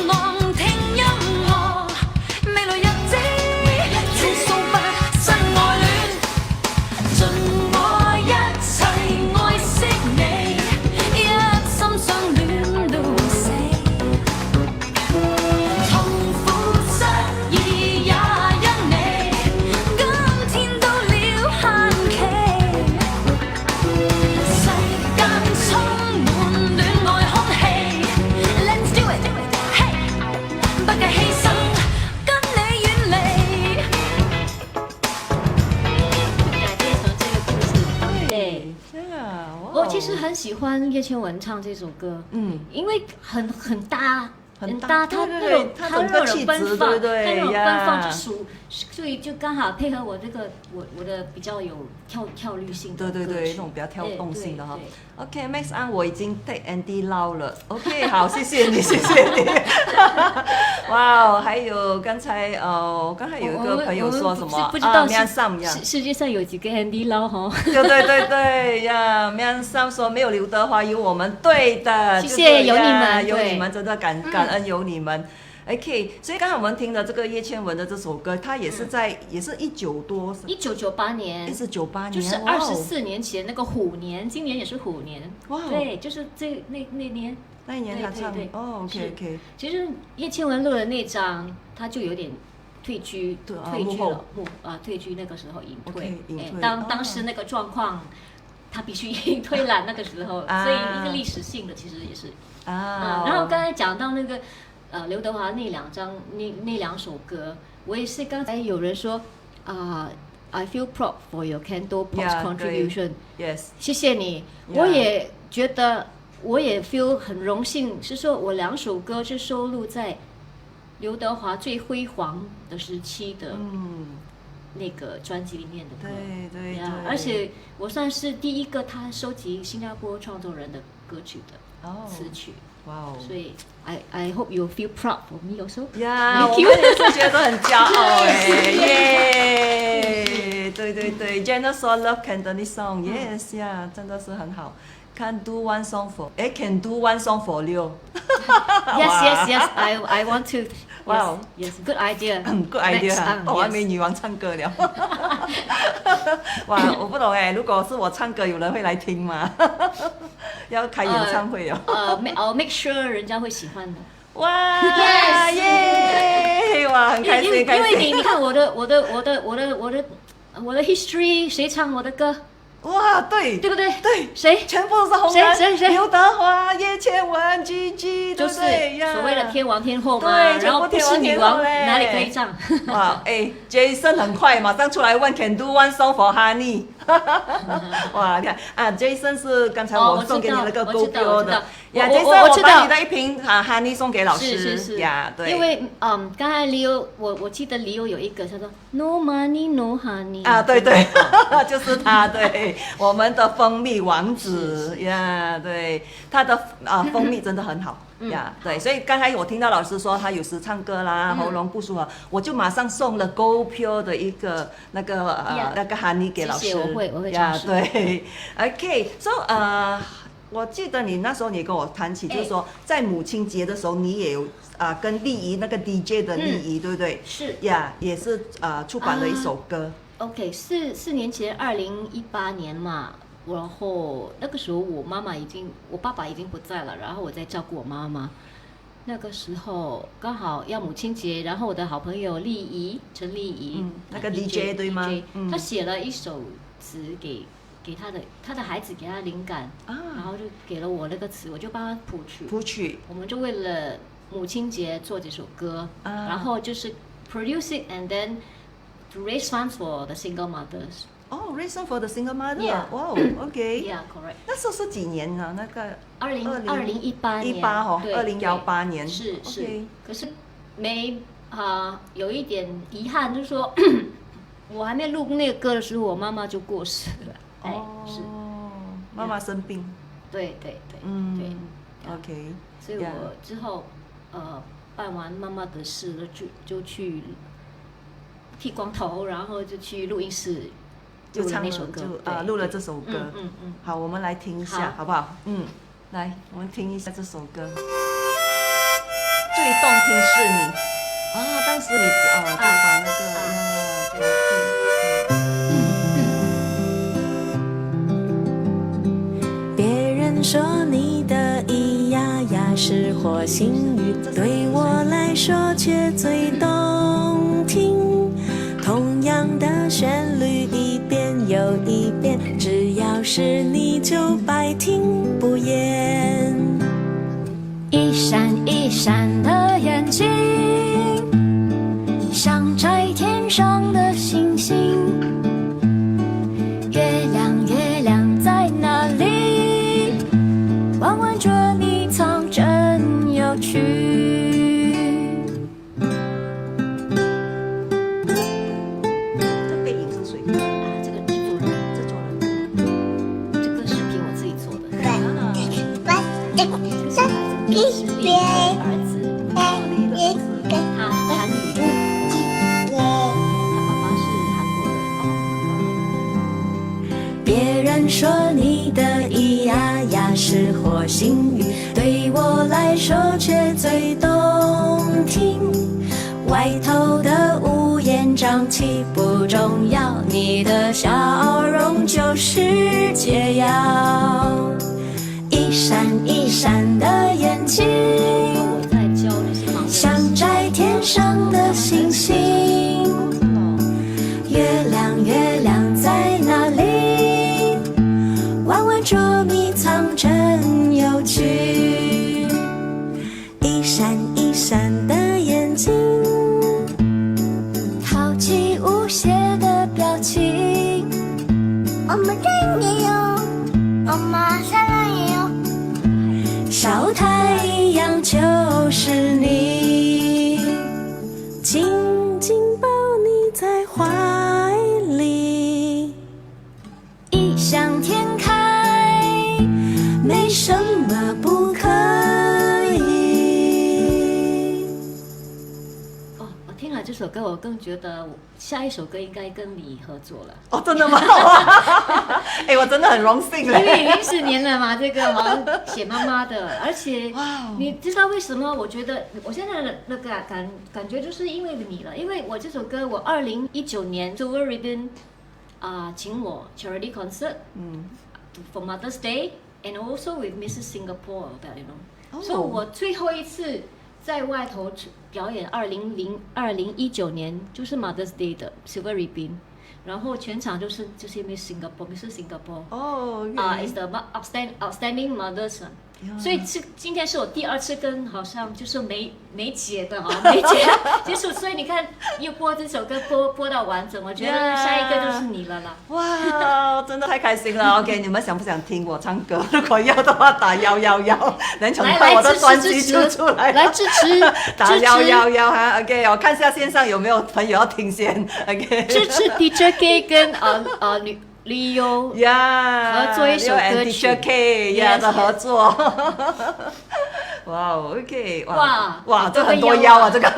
浪聽音樂，未來日子有數百新愛戀，盡我一切愛惜你，一心相戀到死。痛苦失意也因你，今天到了限期。世間充滿戀愛空氣 ，Let's do it， 嘿，不計犧牲，跟你遠離。改编成这个故事，对。这样，我其实很喜欢叶倩文唱这首歌，因为很搭，很搭他对对对那种他整个那种气质奔放，对对他那种呀奔放所以就刚好配合我这个我的比较有跳跃性的对对对，歌曲那种比较跳动性的哈对对。 OK，Max 安，我已经 take Andy Lau 了。OK， 好，谢谢你，谢谢你。哇哦，还有刚才刚才有一个朋友说什么不知道Mian Sam 呀，世界上有几个 Andy Lau 哈？对对对对呀，Mian Sam 说没有刘德华有我们，对的，谢谢就是呀有你们对有你们，真的感恩有你们。OK， 所以刚才我们听的这个叶倩文的这首歌，它也是也是1998年， 1998年，就是哇哦24年前那个虎年，今年也是虎年，哇哦对，就是那年。那一年他唱对哦，OK OK，其实叶倩文录的那张，他就有点退居，对退居幕后了，退居那个时候隐退 OK，隐退当时那个状况，他必须隐退了那个时候，啊所以一个历史性的其实也是啊，然后刚才讲到那个刘德华那两首歌，我也是刚才有人说I feel proud for your Candle Pop's Yeah， contribution， Yes，谢谢你， Yeah 我也觉得。我也 feel 很荣幸，是说我两首歌是收录在刘德华最辉煌的时期的那个专辑里面的歌。对对对，而且我算是第一个他收集新加坡创作人的歌曲的词曲。哇哦！所以 I hope you feel proud for me also。呀，我们也是觉得很骄傲哎，耶！对对对 ，Jenna 说 Love Cantonese song，Yes 呀，真的是很好。Can do one song for，can do one song for Leo。 Yes，I want to。哇 Yes，good idea。Good idea 啊！完美女王唱歌了。哇，我不懂哎，如果是我唱歌，有人会来听吗？要开演唱会哦。I'll make sure 人家会喜欢的。哇耶！哇，很开心，因为你看我的 history， 谁唱我的歌？哇，对不对？对，谁？全部都是红人，谁？刘德华、叶倩文、Gigi， 就是所谓的天王天后嘛。对，然后不是女王哪里可以唱？哇，哎 ，Jason 很快马上出来问 Can do one song for Honey。哇，你看啊 ，Jason 是刚才我送给你那个 Go Bio 的。呀 ，Jason， 我把你的一瓶Honey 送给老师。是呀，对。因为刚才 Leo， 我记得 Leo 有一个他说 No money no honey。啊，对对，就是他，对，我们的蜂蜜王子呀，对，他的蜂蜜真的很好。呀，对，所以刚才我听到老师说他有时唱歌啦，喉咙不舒服，我就马上送了 Go Pure 的一个那个 Honey 给老师。谢谢，我会呀，尝试。对 ，OK，so 我记得你那时候你跟我谈起，就是说在母亲节的时候，你也有跟丽仪那个 DJ 的丽仪，对不对？是呀，也是出版了一首歌。OK， 四年前，2018年嘛。然后那个时候我爸爸已经不在了，然后我在照顾我妈妈。那个时候刚好要母亲节，然后我的好朋友陈丽仪，那个 DJ 对吗？他写了一首词给他的孩子，给他灵感，然后就给了我那个词，我就帮他谱曲。我们就为了母亲节做这首歌，然后就是 produce it and then to raise funds for the single mothers。Reason for the single mother。 Yeah. 哇 ，OK。Yeah, correct。那时候是几年呢？那个2018年。2018年。是。可是有一点遗憾，就是说我还没录那个歌的时候，我妈妈就过世了。是。妈妈生病。对，对，OK，所以我之后办完妈妈的事了，就去剃光头，然后就去录音室录了那首歌，录了这首歌。好，我们来听一下，好不好？来，我们听一下这首歌。最动听是你啊！当时你就把那个别人说你的咿呀呀是和心语，对我来说却最动听。同样的旋律一遍又一遍，只要是你就百听不厌。一闪一闪的眼睛，像在天上的星星。月亮月亮在哪里？弯弯着你藏真有趣。这背影是谁？这个制作人，这个视频我自己做的。是李的儿子，他韩语，他爸爸是韩国人。别人说你的咿呀呀是和心语，对我来说却最动听。外头的乌烟瘴气不重要，你的笑容就是解药。一闪一闪的眼睛，像在天上的星星。月亮月亮在哪里？弯弯捉迷藏真有趣。一闪一闪的眼睛，淘气无邪的表情。我们爱你哟，我们善良也有。小太阳就是你，紧紧抱你在怀里，异想天开，没什么不可以。我听了这首歌，我更觉得下一首歌应该跟你合作了。哦，真的吗？哎，我真的很荣幸因为已经4年了嘛，这个好像写妈妈的，而且你知道为什么？我觉得我现在的那个感觉就是因为你了，因为我这首歌我2019年 Silver Ribbon 请我 charity concert for Mother's Day and also with Mrs. Singapore that you know，所以我最后一次在外头表演2019年就是 Mother's Day 的 Silver Ribbon。然后全场就是因为 Singapore， 是 Singapore， is the outstanding mothers， 所以今天是我第2次跟好像就是梅姐的梅姐结束，所以你看又播这首歌播到完整，我觉得下一个就是你了啦。哇，真的太开心了。OK， 你们想不想听我唱歌？如果要的话，打111，能从我的专辑出来，来支持，打111哈。OK， 我看一下线上有没有朋友要听先。OK， 支持 DJ K 跟Leo 合作一首歌曲 ，DJ K 的合作。哇 ，OK， 哇，这很多腰啊，这个。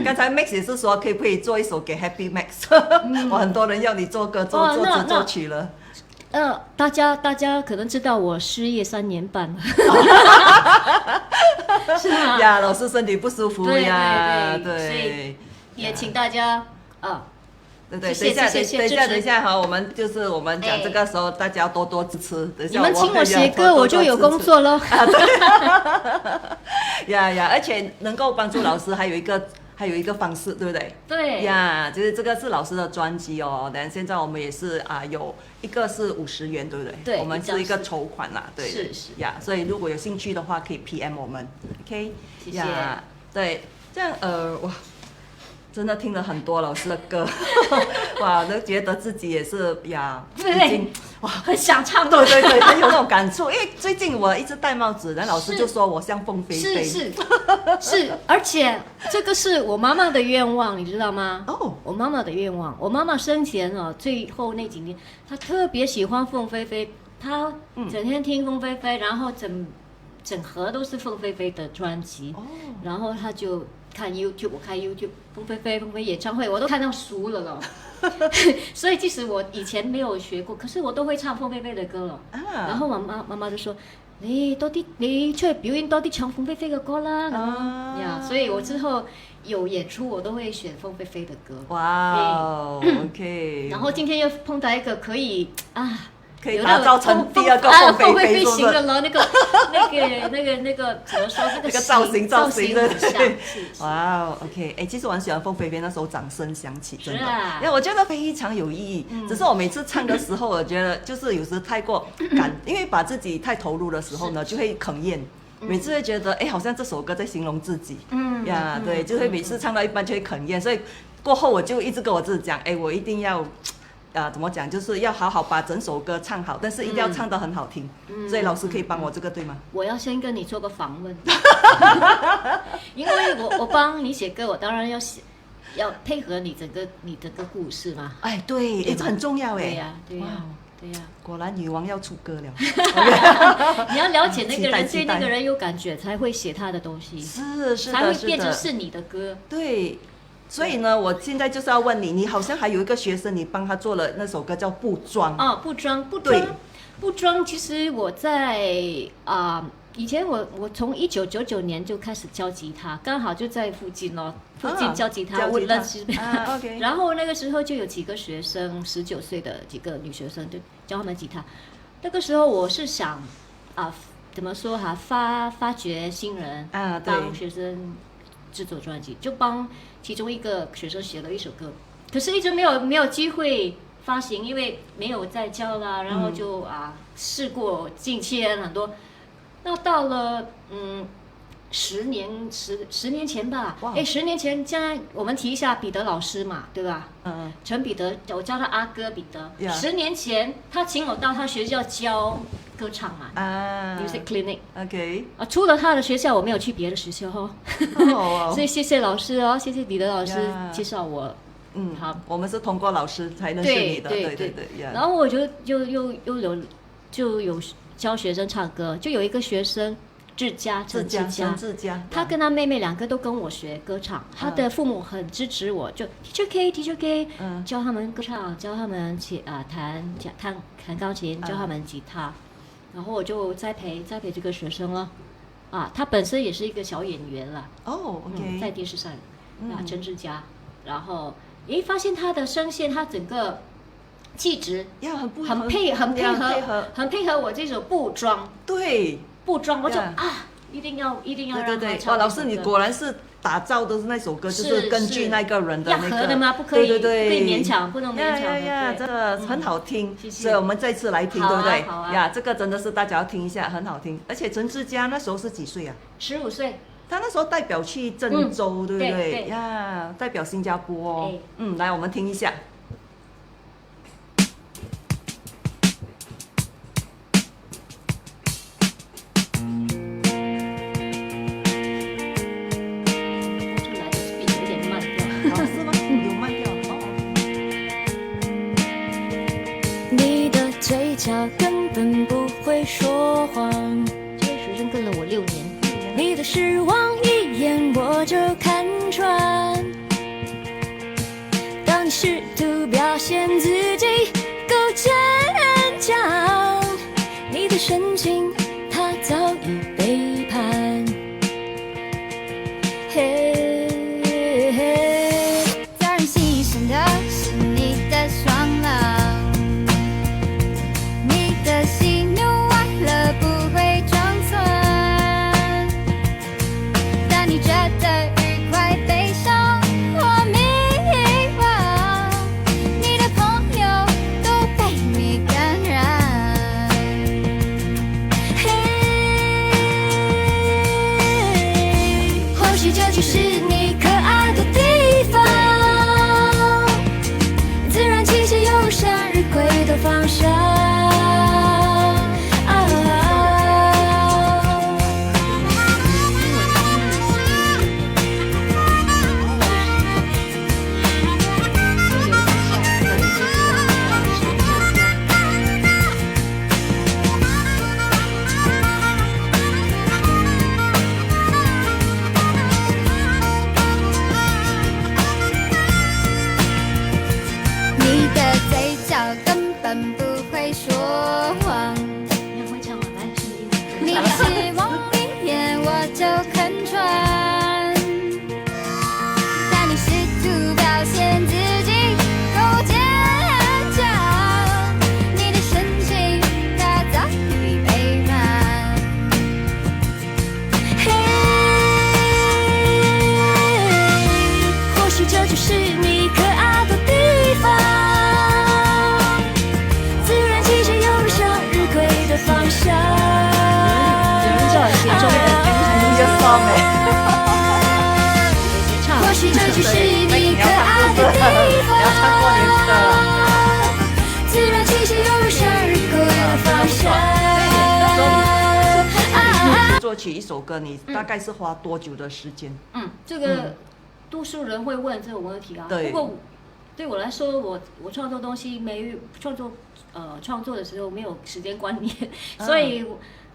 刚才 Max 也是说可不可以做一首给 Happy Max， 我很多人要你做歌作词作曲了。大家可能知道我失业3年半了，是吗？呀，老师身体不舒服呀，对，所以也请大家对，等一下哈，我们讲这个时候，大家要多多支持。等一下你们请我写歌，我就有工作了。呀，而且能够帮助老师，还有一个方式，对不对？对呀，就是这个是老师的专辑哦。但现在我们也是有一个是50元，对不对？对，我们是一个筹款啦，对，是呀。所以如果有兴趣的话，可以 PM 我们 ，OK？ 谢谢。对，这样哇。真的听了很多老师的歌，哇，都觉得自己也是呀，已经哇很想唱，对，很有那种感触。因为最近我一直戴帽子，然后老师就说我像凤飞飞，是，而且这个是我妈妈的愿望，你知道吗？我妈妈的愿望，我妈妈生前最后那几年，她特别喜欢凤飞飞。他整天听凤飞飞，然后整盒都是凤飞飞的专辑，然后他就看 YouTube， 我看 YouTube， 凤飞飞演唱会我都看到熟了咯。所以即使我以前没有学过，可是我都会唱凤飞飞的歌了。然后妈妈就说：“你出去表演多啲唱凤飞飞嘅歌啦。”呀，所以我之后有演出我都会选凤飞飞的歌。哇，OK。然后今天又碰到一个可以打造成第二个凤飞飞型的了，那个怎么说？那个造型的，对。哇 ，OK， 其实我很喜欢凤飞飞那首《掌声响起》，真的，因为我觉得非常有意义。只是我每次唱的时候，我觉得就是有时太过因为把自己太投入的时候呢，就会哽咽。每次会觉得，好像这首歌在形容自己，对，就会每次唱到一半就会哽咽，所以过后我就一直跟我自己讲，我一定要。怎么讲？就是要好好把整首歌唱好，但是一定要唱得很好听。所以老师可以帮我这个对吗？我要先跟你做个访问，因为我帮你写歌，我当然要配合你整个故事嘛。对，这很重要对呀。果然女王要出歌了。你要了解那个人，对那个人有感觉，才会写他的东西。是才会变成是你的歌。对。所以呢，我现在就是要问你，你好像还有一个学生，你帮他做了那首歌叫《不装》。不装。其实我在以前我从1999年就开始教吉他，刚好就在附近教吉他，我认识。OK。然后那个时候就有几个学生，19岁的几个女学生，就教他们吉他。那个时候我是想怎么说发掘新人当学生。制作专辑就帮其中一个学生写了一首歌，可是一直没有机会发行，因为没有再教啦，然后就事过境迁很多。那到了10年前吧，10年前，将来我们提一下彼得老师嘛，对吧？陈彼得，我叫他阿哥彼得。10年前他请我到他学校教歌唱嘛，Music Clinic。OK。除了他的学校，我没有去别的学校所以谢谢老师谢谢彼得老师介绍我。好，我们是通过老师才认识你的，对。然后我就有教学生唱歌，就有一个学生。陈志佳，他跟他妹妹2个都跟我学歌唱，他的父母很支持我，就 Teacher K， 教他们歌唱，教他们弹钢琴，教他们吉他，然后我就栽培这个学生了，他本身也是一个小演员了，OK， 在电视上，陈志佳，然后发现他的声线，他整个气质很配合我这首不装，对。不装，我就一定要让他唱。老师，你果然是打造的是那首歌，就是根据那个人的那个。要合的吗？不可以，被勉强，不能勉强。真的很好听，所以我们再次来听，对不对？这个真的是大家要听一下，很好听。而且陈志佳那时候是几岁啊？15岁。他那时候代表去郑州，对不对？代表新加坡。来，我们听一下。根本不会说谎，这位学生跟了我6年，你的失望一眼我就看穿。当你试图表现自己够坚强，你的深情他早已背叛。遭人牺牲的是你的双狼。喜怒哀乐不会长存，但你觉得愉快悲伤或迷惘，你的朋友都被你感染。或许这就是你可爱的地方，自然气息又向日葵的方向。就是你可爱的地方。自然气息又如向日葵的方向。有人叫我写中文，一个 song 或许这就是你可爱的地方。要唱过年歌。自然气息又如向日葵的方向。作曲一首歌，你大概是花多久的时间？这个多数人会问这种问题啊。对。不过对我来说，我创作东西创作的时候没有时间观念，所以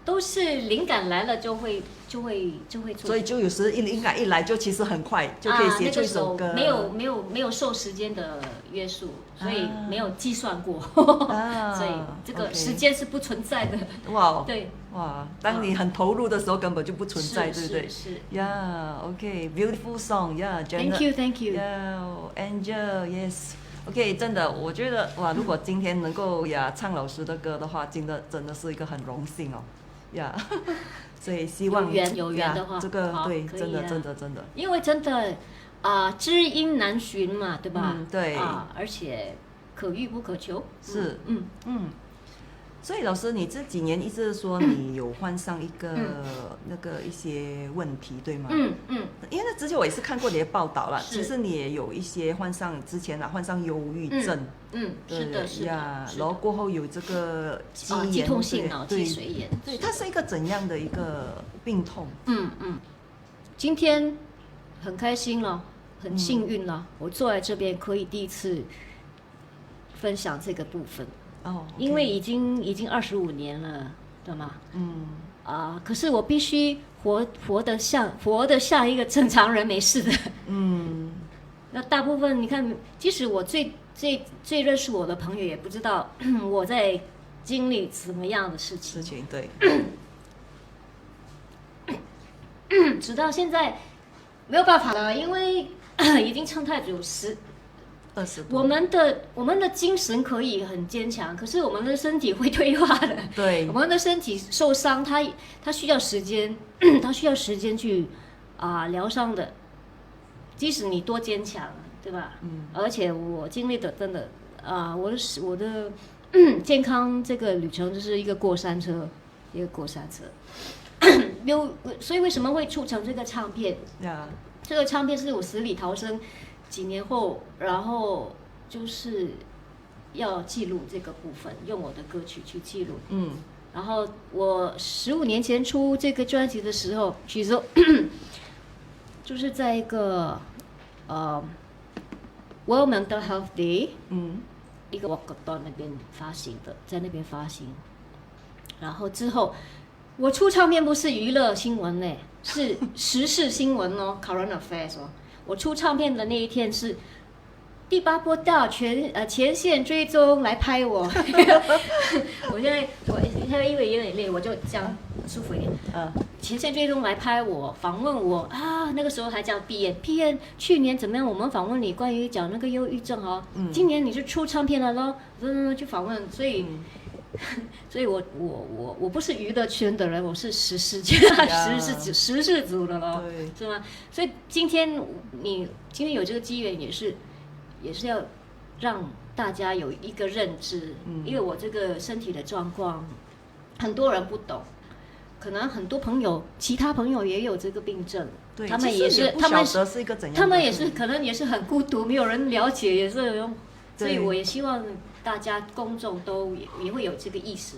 都是灵感来了就会做。所以就有时灵感一来，就其实很快就可以写出一首歌。那个没有受时间的约束，所以没有计算过，所以这个时间是不存在的。哇，对，哇，当你很投入的时候，根本就不存在，对不对？是。Yeah，OK，beautiful song，Yeah，Thank you，Yeah，Angel，Yes。OK， 真的，我觉得哇，如果今天能够唱老师的歌的话，真的是一个很荣幸哦，所以希望有缘的话，这个对，真的，因为真的知音难寻嘛，对吧？对而且可遇不可求，是，所以老师，你这几年一直说你有患上一个那个一些问题，对吗？因为之前我也是看过你的报道了，其实你也有一些患上忧郁症，是的，然后过后有这个肌痛性脑积水炎，对，它是一个怎样的一个病痛？今天很开心了，很幸运了，我坐在这边可以第一次分享这个部分。因为已经25年了，对吗？可是我必须活得像一个正常人，没事的。那大部分你看，即使我最认识我的朋友，也不知道我在经历什么样的事情。对。直到现在没有办法了，因为已经撑太久20多。我们的精神可以很坚强，可是我们的身体会退化的。对，我们的身体受伤，它需要时间，它需要时间去疗伤的。即使你多坚强，对吧？而且我经历的真的我的健康这个旅程就是一个过山车。所以为什么会促成这个唱片？这个唱片是我死里逃生。几年后，然后就是要记录这个部分，用我的歌曲去记录。然后我15年前出这个专辑的时候，其实就是在一个World Mental Health Day，一个 walkathon 那边发行的，在那边发行。然后之后，我出唱片不是娱乐新闻呢，是时事新闻哦 ，current affairs 哦。我出唱片的那一天是第8波到前线追踪来拍我，我现在因为有点累，我就这样舒服一点。前线追踪来拍我，访问我那个时候还叫 PN， 去年怎么样？我们访问你关于讲那个忧郁症哦，今年你是出唱片了咯，去访问，所以我不是娱乐圈的人，我是时事组的咯，是吗？所以今天有这个机缘，也是要让大家有一个认知，因为我这个身体的状况，很多人不懂，可能很多其他朋友也有这个病症，他们也是他们也是可能也是很孤独，没有人了解，也是，所以我也希望大家公众都也会有这个意识，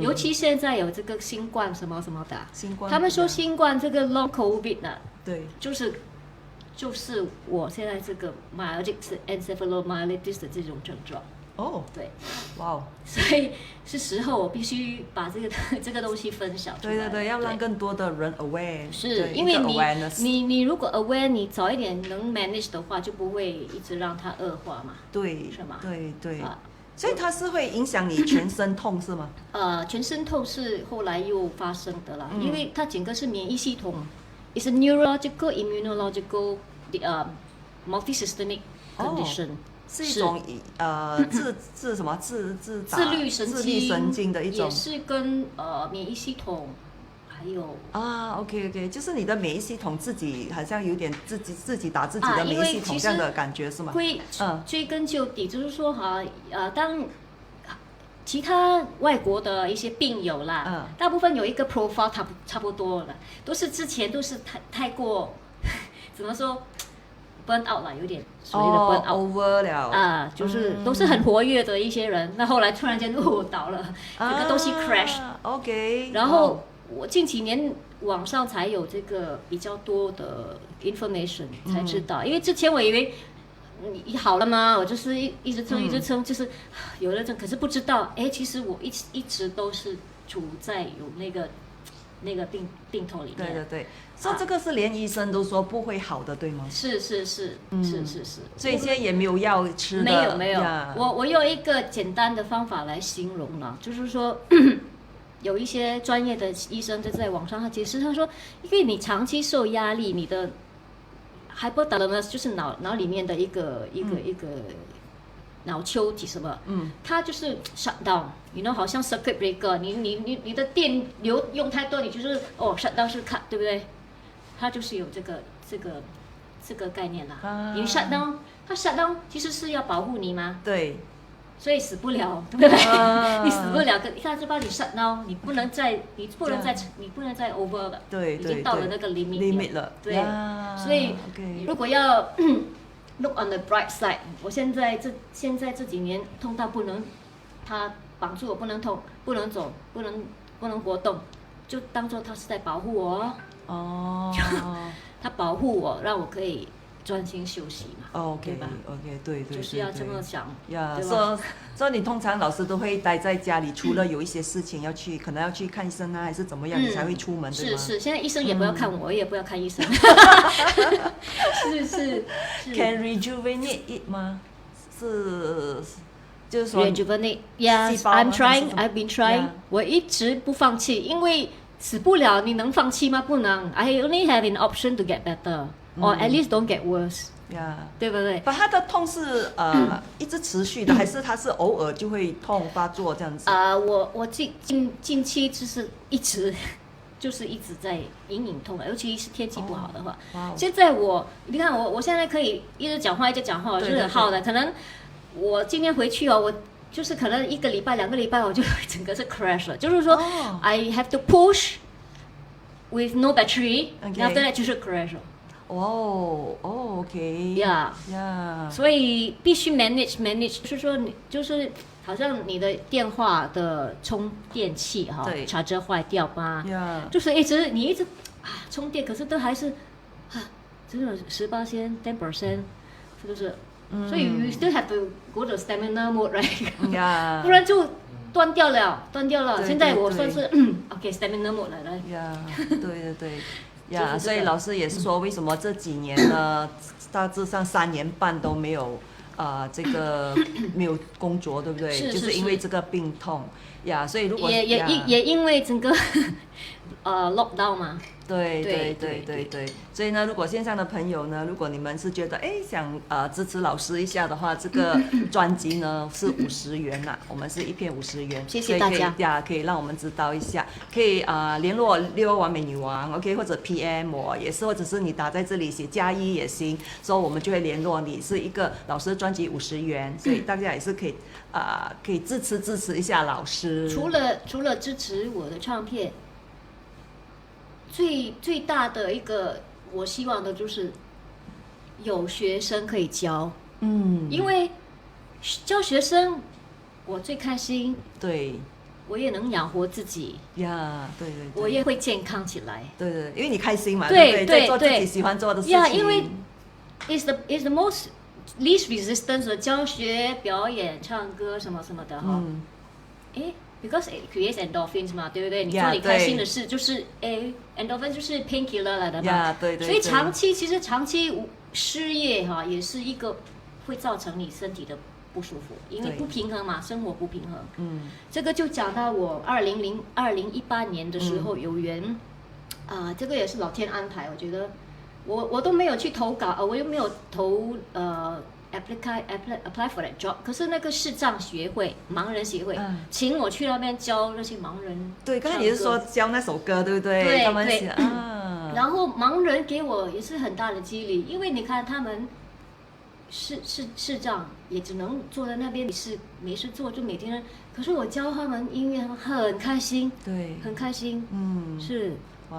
尤其现在有这个新冠什么什么的，他们说新冠这个 long covid 呢，对，就是我现在这个 myalgic encephalomyelitis 的这种症状。对，哇，所以是时候我必须把这个东西分享出来。对，要让更多的人 aware。是因为你如果 aware， 你早一点能 manage 的话，就不会一直让它恶化嘛。对，是吗？对。所以它是会影响你全身痛是吗？全身痛是后来又发生的啦，因为它整个是免疫系统，is a neurological, immunological, multisystemic condition。是一种自律神经的一种，也是跟免疫系统，还还有OK， 就是你的免疫系统自己好像有点自己打自己的免疫系统这样的感觉是吗？追根究底，就是说当其他外国的一些病友啦，大部分有一个 profile 差不多了，之前都是太过怎么说 burn out 啦，有点所谓的 burn out over 了就是都是很活跃的一些人，那后来突然间倒了，整个东西 crash。OK， 然后我近几年网上才有这个比较多的 information 才知道，因为之前我以为你好了吗？我就是一直撑，就是有了症，可是不知道，其实我一直都是处在有那个病痛里面。对，所以这个是连医生都说不会好的，对吗？是，所以现在也没有药吃的。没有，我用一个简单的方法来形容了，就是说。有一些专业的医生就在网上他解释，他说，因为你长期受压力，你的 hypothalamus 就是脑里面的一个脑丘体什么，它就是 shut down， 好像 circuit breaker， 你的电流用太多，你就是shut down 是 cut， 对不对？它就是有这个概念啦。你 shut down， 它 shut down 其实是要保护你吗？对。所以死不了，对不对？你死不了，他就帮你 shut down， 你不能再 over 了，对，已经到了那个 limit 了，对。所以如果要look on the bright side， 我现在这几年痛到不能，他绑住我不能动，不能走，不能活动，就当做他是在保护我他保护我，让我可以专心休息嘛，OK 吧 OK 对，就是要这么想呀。所以你通常老师都会待在家里，除了有一些事情可能要去看医生还是怎么样，你才会出门，对吗？是，现在医生也不要看我，也不要看医生。是 Can rejuvenate it 吗？就是说 rejuvenate。Yes，I'm trying，I've been trying。我一直不放弃，因为死不了，你能放弃吗？不能。I only have an option to get better。Or at least don't get worse， 对不对？它的痛是一直持续的，还是它是偶尔就会痛发作这样子？我近期就是一直在隐隐痛，尤其是天气不好的话。现在你看我现在可以一直讲话，就是很好的。可能我今天回去我就是可能1个礼拜、2个礼拜，我就整个是 crash 了，就是说I have to push with no battery，and after that 就是 crash 了。OK， 所以必须 manage， 就是说就是好像你的电话的充电器charger 坏掉吧，就是你一直充电，可是都还是只有10%、10%，是不是？所以 you still have to go to stamina mode，right？ 不然就断掉了。现在我算是OK stamina mode 来了。对。所以老师也是说，为什么这几年呢，大致上3年半都没有这个没有工作，对不对？就是因为这个病痛所以如果也因为整个lockdown 嘛。对，所以呢，如果线上的朋友呢，如果你们是觉得想支持老师一下的话，这个专辑呢是50元啦，我们是一片50元，谢谢大家，可以让我们知道一下，可以联络6完美女王 ，OK， 或者 PM 我也是，或者是你打在这里写加1也行，所以我们就会联络你，是一个老师的专辑50元，所以大家也是可以支持一下老师。除了支持我的唱片。最大的一个我希望的就是有学生可以教，因为教学生我最开心，对，我也能养活自己对，我也会健康起来，对，因为你开心嘛，对，做自己喜欢做的事情，因为 is the most least resistance 的教学、表演、唱歌什么什么的because it creates endorphins 嘛，对不对？你做你开心的事，就是endorphin 就是 painkiller 来的嘛。对。所以长期失业也是一个会造成你身体的不舒服，因为不平衡嘛，生活不平衡。这个就讲到我2018年的时候有缘，这个也是老天安排，我觉得我都没有去投稿，我又没有投 apply for that job， 可是那个视障协会、盲人协会，请我去那边教那些盲人。对，刚才你是说教那首歌，对不对？对他们对。然后盲人给我也是很大的激励，因为你看他们视障，也只能坐在那边没事做，就每天。可是我教他们音乐，他们很开心，对，很开心，是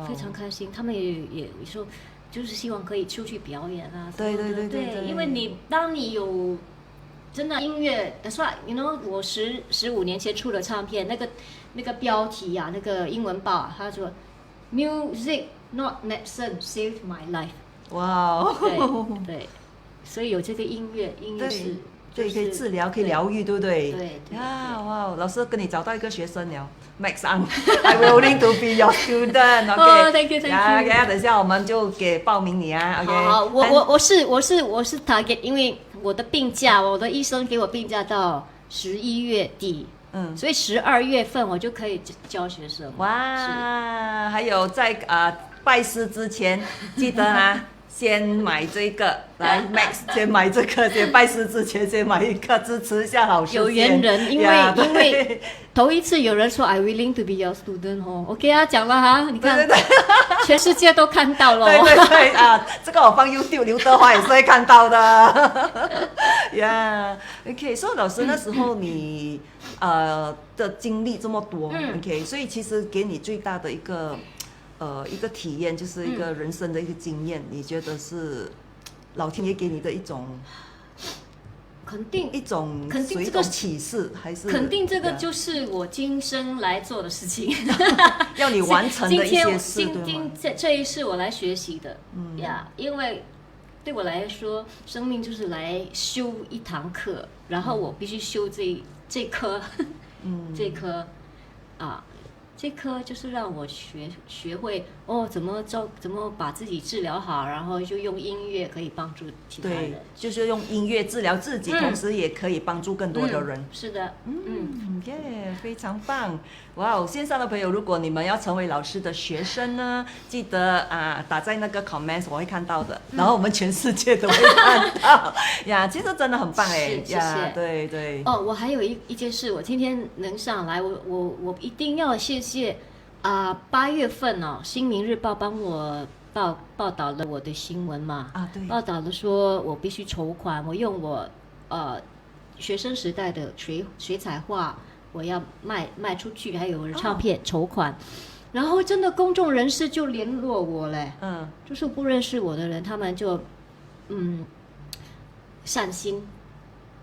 非常开心。他们也说，就是希望可以出去表演啊。对，因为当你有真的音乐，that's right，you know， 我15年前出了唱片，那个标题啊，那个英文报啊，他说 ，Music not medicine saved my life。哇哦，对，所以有这个音乐是。对，可以治疗，可以疗愈，对不对？对。呀，哇，老师跟你找到一个学生了 ，Max Ang，I willing to be your student，OK？ 哦，thank you。呀，等一下我们就给报名你啊 ，OK？ 好，我是 target， 因为我的病假，我的医生给我病假到11月底，所以12月份我就可以教学生。哇，还有在拜师之前，记得啊。先买这个，来 Max 先买这个，先拜师之前先买一个，支持一下老师。有缘人，因为头一次有人说 I willing to be your student 哦 ，OK 啊，讲了哈，你看，对，全世界都看到了。对啊，这个我放 YouTube， 刘德华也是会看到的。呀，OK， 所以老师那时候你的经历这么多 ，OK， 所以其实给你最大的一个体验，就是一个人生的一个经验，你觉得是老天爷给你的一种肯定这个启示，还是肯定这个就是我今生来做的事情，要你完成的一些事，对吗？这一世我来学习的，因为对我来说，生命就是来修一堂课，然后我必须修这科，这科就是让我学会怎么把自己治疗好，然后就用音乐可以帮助其他人。对，就是用音乐治疗自己，同时也可以帮助更多的人。是的，非常棒！哇，线上的朋友，如果你们要成为老师的学生呢，记得打在那个 comments， 我会看到的，然后我们全世界都会看到呀。其实真的很棒哎，谢谢。对。我还有一件事，我今天能上来，我一定要谢谢8月份哦，《新民日报》帮我报道了我的新闻嘛，对，报道了说我必须筹款，我用我学生时代的水彩画，我要卖出去，还有我的唱片筹款，然后真的公众人士就联络我嘞，就是不认识我的人，他们就善心。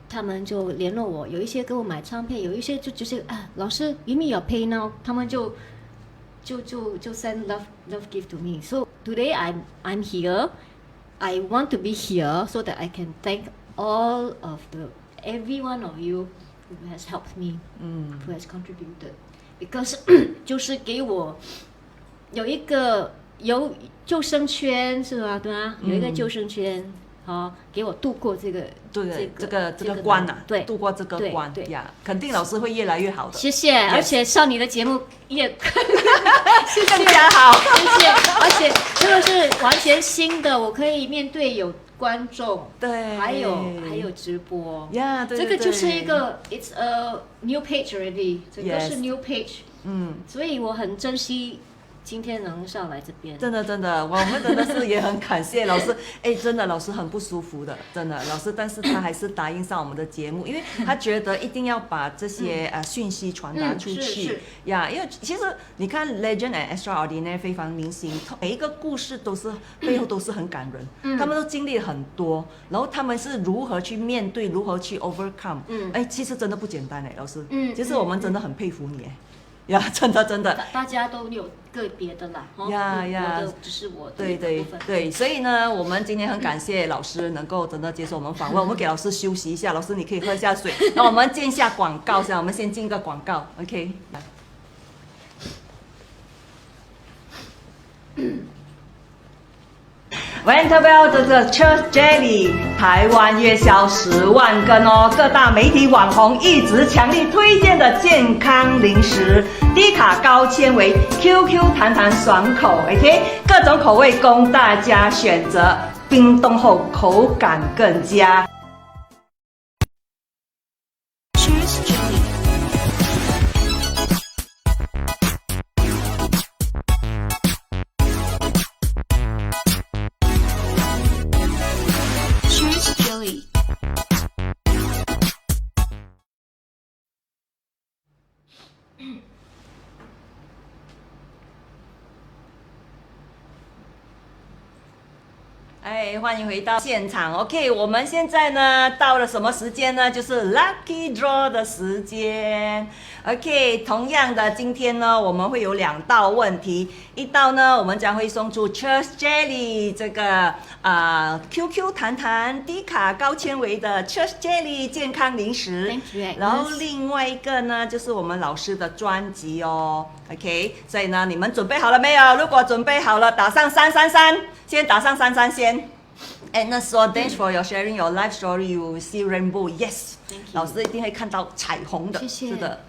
他们就联络我，有一些给我买唱片，有一些就直接老师 give me your pay now， 他们就 send love gift to me. So today I'm here. I want to be here so that I can thank all of every one of you who has helped me, who has contributed. Because 就是给我有一个救生圈是吧？对吗？有一个救生圈。给我度过这个关呐，对，度过这个关，对呀，肯定老师会越来越好的。谢谢，而且上你的节目也更加好，谢谢，而且这个是完全新的，我可以面对有观众，对，还有直播，呀，对，这个就是一个 it's a new page already， 这个是 new page， 所以我很珍惜。今天能上来这边，真的，我们真的是也很感谢老师。真的，老师很不舒服的，真的老师，但是他还是答应上我们的节目，因为他觉得一定要把这些讯息传达出去呀。因为其实你看 Legend and Extraordinary 非凡明星，每一个故事背后都是很感人，他们都经历了很多，然后他们是如何去面对，如何去 overcome。其实真的不简单老师。其实我们真的很佩服你呀，真的，大家都有个别的啦，呀，只是我的部分。对，所以呢，我们今天很感谢老师能够真的接受我们访问，我们给老师休息一下，老师你可以喝下水，那我们进一下广告先，我们先进个广告 ，OK。Vantabell 这个 Church Jelly 台湾月销10万根哦，各大媒体网红一直强力推荐的健康零食，低卡高纤维 ，QQ 弹弹爽口 ，OK， 各种口味供大家选择，冰冻后口感更佳。哎，欢迎回到现场。OK， 我们现在呢到了什么时间呢？就是 Lucky Draw 的时间。OK， 同样的，今天呢我们会有2道问题，一道呢我们将会送出 Church Jelly 这个QQ 弹弹低卡高纤维的 Church Jelly 健康零食。Thank you， 然后另外一个呢就是我们老师的专辑哦。OK， 所以呢你们准备好了没有？如果准备好了，打上333，先打上33先。And so thanks for your sharing your life story. You see rainbow. Yes， 老师一定会看到彩虹的。谢谢。是的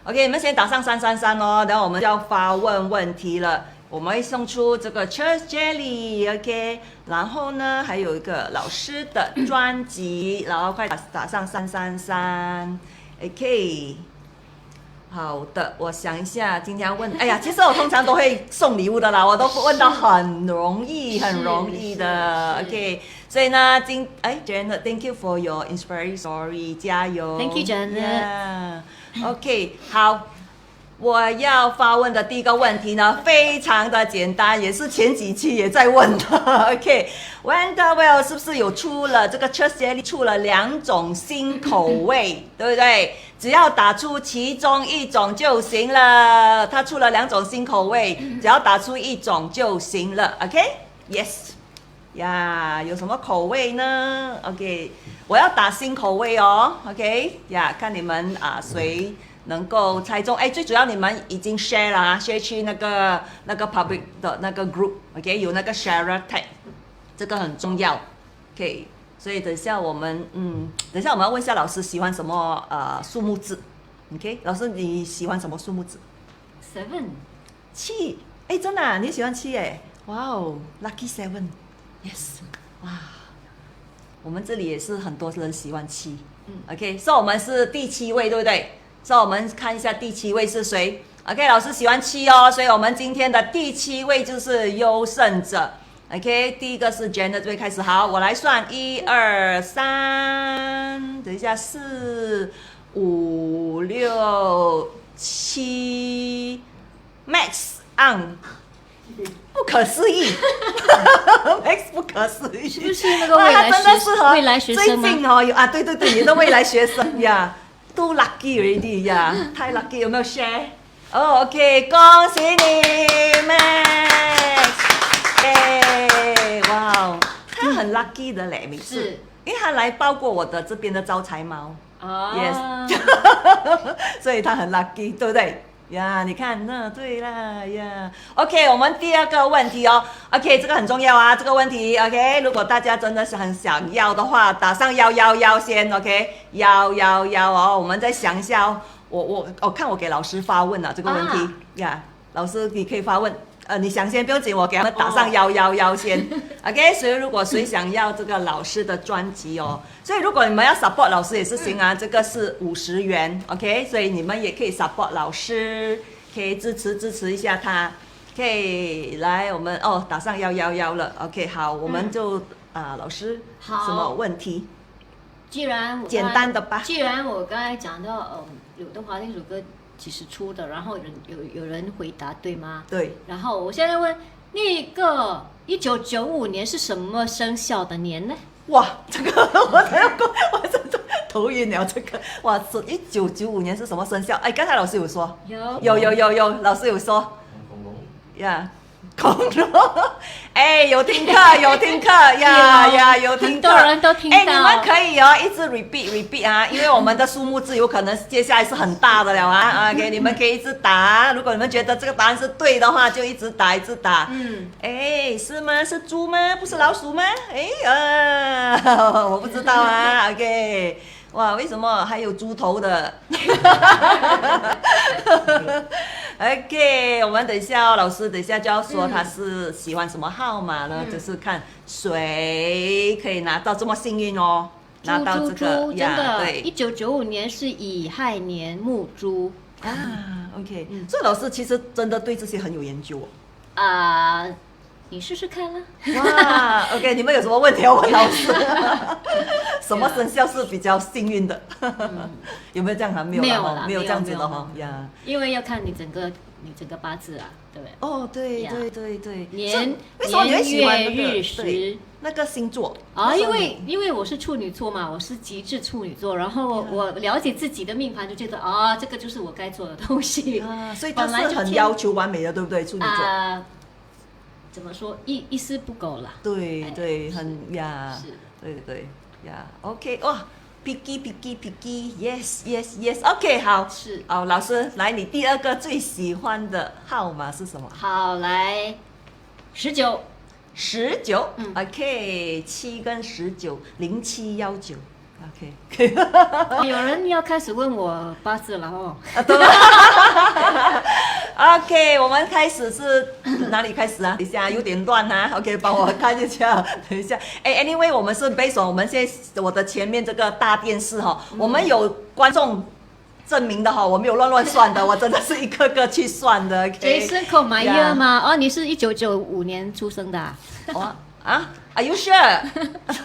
，OK， 你们先打上333哦，然后我们就要发问题了。我们会送出这个 Church Jelly，OK， 然后呢还有一个老师的专辑，然后快打上333，OK。好的，我想一下，今天要问，哎呀，其实我通常都会送礼物的啦，我都问到很容易的 ，OK。所以呢，Janet，Thank you for your inspiring story， 加油 ！Thank you Janet。OK， 好。我要发问的第一个问题呢，非常的简单，也是前几期也在问的。OK，Wonderwell 是不是有出了这个 Church Jelly 出了2种新口味，对不对？只要打出其中一种就行了。它出了2种新口味，只要打出一种就行了。OK，Yes， 呀，有什么口味呢 ？OK， 我要打新口味哦。OK， 呀，看你们谁能够猜中。最主要你们已经 share 了share 去那个 public 的那个 group，OK， 有那个 share tag， 这个很重要。OK， 所以等一下我们要问一下老师喜欢什么数目字。OK， 老师你喜欢什么数目字 ？7。7。真的啊，你喜欢7哎？哇哦 ，Lucky 7，Yes， 哇，我们这里也是很多人喜欢7。OK， 所以我们是第7位，对不对？所以我们看一下第7位是谁。OK， 老师喜欢7哦，所以我们今天的第7位就是优胜者。OK， 第一个是 Janet 这边开始，好，我来算1、2、3，等一下4、5、6、7 ，Max on。不可思议，Max 不可思议，是不是那个未来学生吗？最近对，你的未来学生呀。都 lucky already 呀，太 lucky， 有没有 share？ OK， 恭喜你 ，Max！ 哇，他很 lucky 的嘞，每次，因为他来包过我的这边的招财猫，Yes， 所以他很 lucky， 对不对？呀，你看，那对啦呀。OK， 我们第2个问题哦。OK， 这个很重要啊，这个问题。OK， 如果大家真的是很想要的话，打上111先。OK，111哦。我们再想一下哦。我看我给老师发问了这个问题呀，老师你可以发问。你想先不用紧，我给他们打上111先。OK， 所以如果谁想要这个老师的专辑哦，所以如果你们要 support 老师也是行啊，这个是50元 ，OK， 所以你们也可以 support 老师，可以支持一下他，可以来我们打上111了 ，OK， 好，我们就老师什么问题？既然简单的吧。既然我刚才讲到刘德华那首歌几时出的，然后有人回答对吗？对。然后我现在问那个1995年是什么生肖的年呢？哇，这个我真的头晕了。这个哇，1995年是什么生肖？刚才老师有说，有，老师有说，呀。恐龙，有听课呀，有听课，很多人都听到。你们可以一直 repeat 啊，因为我们的数目字有可能接下来是很大的了啊。OK， 你们可以一直打，如果你们觉得这个答案是对的话，就一直打。是吗？是猪吗？不是老鼠吗？我不知道啊。OK。哇，为什么还有猪头的？OK， 我们等一下老师等一下就要说他是喜欢什么号码了，就是看谁可以拿到这么幸运哦，拿到这个真的。对1995年是乙亥年木猪OK，所以老师其实真的对这些很有研究你试试看啦。哇 ，OK， 你们有什么问题要问老师？什么生肖是比较幸运的？有没有这样哈？没有啦，没有啦没有这样子的没有哈呀。因为要看你整个八字啊，对不对？哦，对呀对对对，年为什么你会喜欢那年月日个时对那个星座啊，那时候因为我是处女座嘛，我是极致处女座，然后我了解自己的命盘，就觉得啊，这个就是我该做的东西啊，所以他本来就天是很要求完美的，对不对？处女座，啊，怎么说一丝不苟啦。对哎对，很呀，是对对呀，OK， 哇，picky，yes yes yes，OK， 好，是好，老师来，你第二个最喜欢的号码是什么？好，来19。 19，嗯 OK， 7跟19，0719，OK，有人要开始问我八字了哦。OK， 我们开始是哪里开始啊？等一下有点乱啊。OK， 帮我看一下，等一下。哎，Anyway， 我们是 based on 我们现在我的前面这个大电视哈，我们有观众证明的哈，我没有乱算的，我真的是一个个去算的。Jason Ko my year 吗？哦，你是1995年出生的啊？哦啊 ，Are you sure？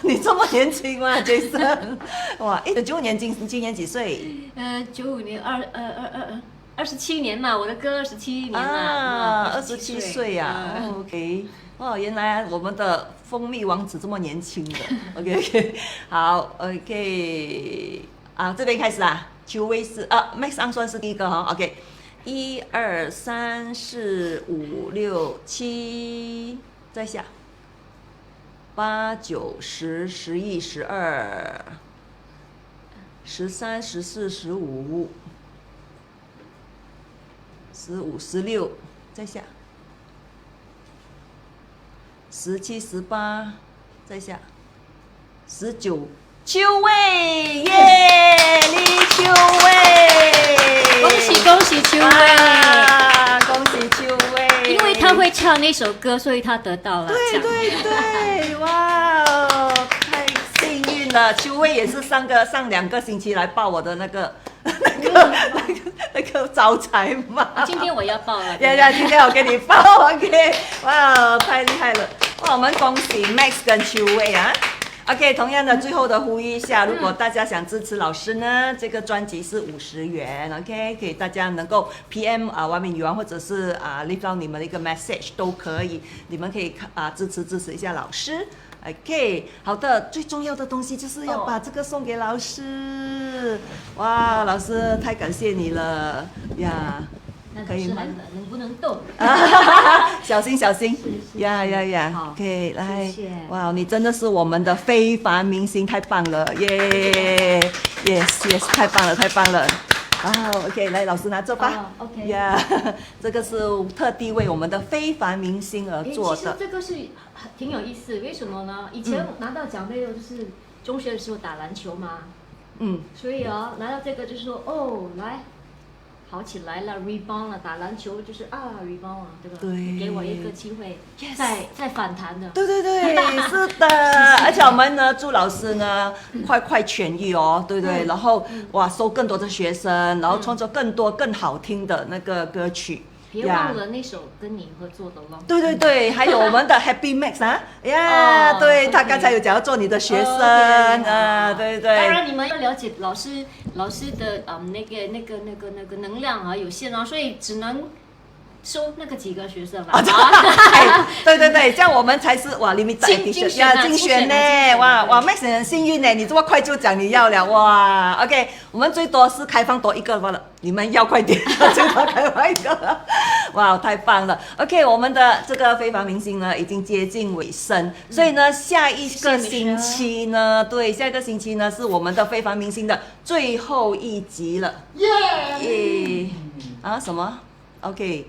你这么年轻吗，Jason？ 哇，1995年今年几岁95年27年嘛，我的哥27年嘛，啊？27岁呀。OK， 哦，原来我们的蜂蜜王子这么年轻的。OK， 好 ，OK， 啊，这边开始啦。邱威是Max Ang 算是第一个哈。OK，1、2、3、4、5、6、7，再下。8、9、10、11、12、13、14、15、15、16，再下。17、18，再下。19，秋薇，耶，李秋薇，恭喜恭喜秋薇，恭喜秋薇，因为他会唱那首歌，所以他得到了奖。对对对，哇哦，太幸运了！秋薇也是上2个星期来报我的那个招财嘛。今天我要报了。呀，今天我给你报 ，OK， 哇，太厉害了！哇，我们恭喜 Max 跟秋薇啊。OK， 同样的，最后的呼吁一下，如果大家想支持老师呢，这个专辑是50元 ，OK， 给大家能够 PM 完美女王或者是leave 到你们的一个 message 都可以，你们可以支持一下老师。OK， 好的，最重要的东西就是要把这个送给老师。哇，老师太感谢你了呀！可以吗？能不能动？小心小心！呀！好， OK， 来，谢谢。哇，你真的是我们的非凡明星，太棒了，耶 ！Yes， 太棒了！好 ，OK， 来，老师拿着吧。OK。呀，这个是特地为我们的非凡明星而做其实的。这个是挺有意思，为什么呢？以前拿到奖杯的就是中学的时候打篮球嘛，所以拿到这个就是说来。跑起来了 ，rebound 了，打篮球就是rebound 啊，对吧？对，给我一个机会，再反弹的。对，是的，而且我们呢，祝老师呢快痊愈哦，对，然后哇，收更多的学生，然后创作更多更好听的那个歌曲。别忘了那首跟你合作的咯。对，还有我们的 Happy Max 呀，对，他刚才有讲要做你的学生对。当然你们要了解老师的那个能量有限啊，所以只能收那个几个学生了。对，这样我们才是哇 limited edition 精选呢，哇 Max 很幸运呢，你这么快就讲你要了哇 ，OK， 我们最多是开放多一个罢了，你们要快点，最多开放一个，哇，太棒了 ，OK， 我们的这个非凡明星呢已经接近尾声，所以呢下一个星期呢是我们的非凡明星的最后一集了，耶！什么 ？OK。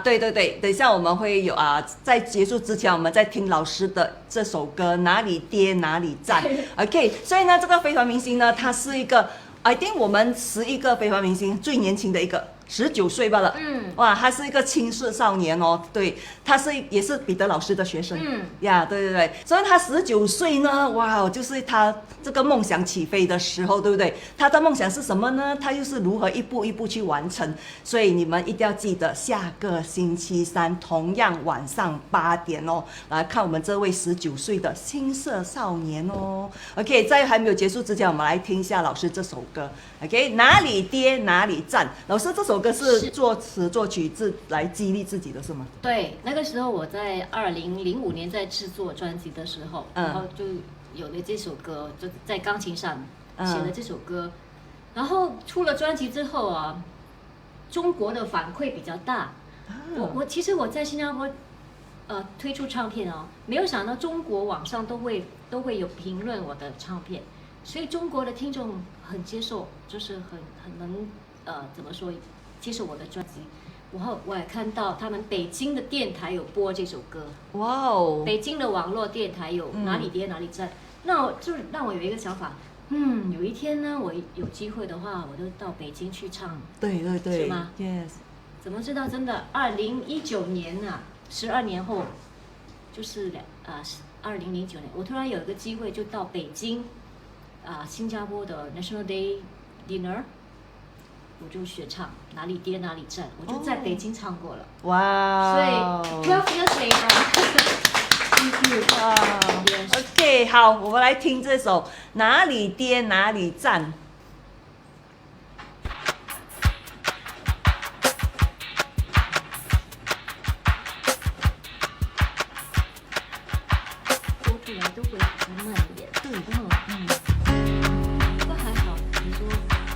对，等一下我们会有在结束之前，我们再听老师的这首歌哪里跌哪里站，OK， 所以呢，这个非凡明星呢，他是一个I think 我们11个非凡明星最年轻的一个19岁罢了。哇，他是一个青涩少年哦。对，他也是彼得老师的学生。呀，对对对，所以他19岁呢，哇，就是他这个梦想起飞的时候，对不对？他的梦想是什么呢？他又是如何一步一步去完成？所以你们一定要记得，下个星期三同样晚上8点哦，来看我们这位19岁的青涩少年哦。OK， 在还没有结束之前，我们来听一下老师这首歌。OK， 哪里跌哪里站。老师这首歌是作词作曲来激励自己的是吗？对，那个时候我在2005年在制作专辑的时候，然后就有了这首歌，就在钢琴上写了这首歌。然后出了专辑之后啊，中国的反馈比较大。其实我在新加坡推出唱片哦，没有想到中国网上都会有评论我的唱片，所以中国的听众很接受，就是很能怎么说接受我的专辑。然后我也看到他们北京的电台有播这首歌，哇哦，北京的网络电台有哪里跌哪里站，那就让我有一个想法。有一天呢，我有机会的话，我就到北京去唱。对对对，是吗 ？Yes。怎么知道？真的，2019年啊，12年后，就是2009年，我突然有一个机会，就到北京，新加坡的 National Day Dinner， 我就学唱哪里跌哪里站，我就在北京唱过了。哇！所以12 years later。Thank you。OK， 好，我们来听这首《哪里跌哪里站》。说出来都会比较慢一点。对，不过还好，你说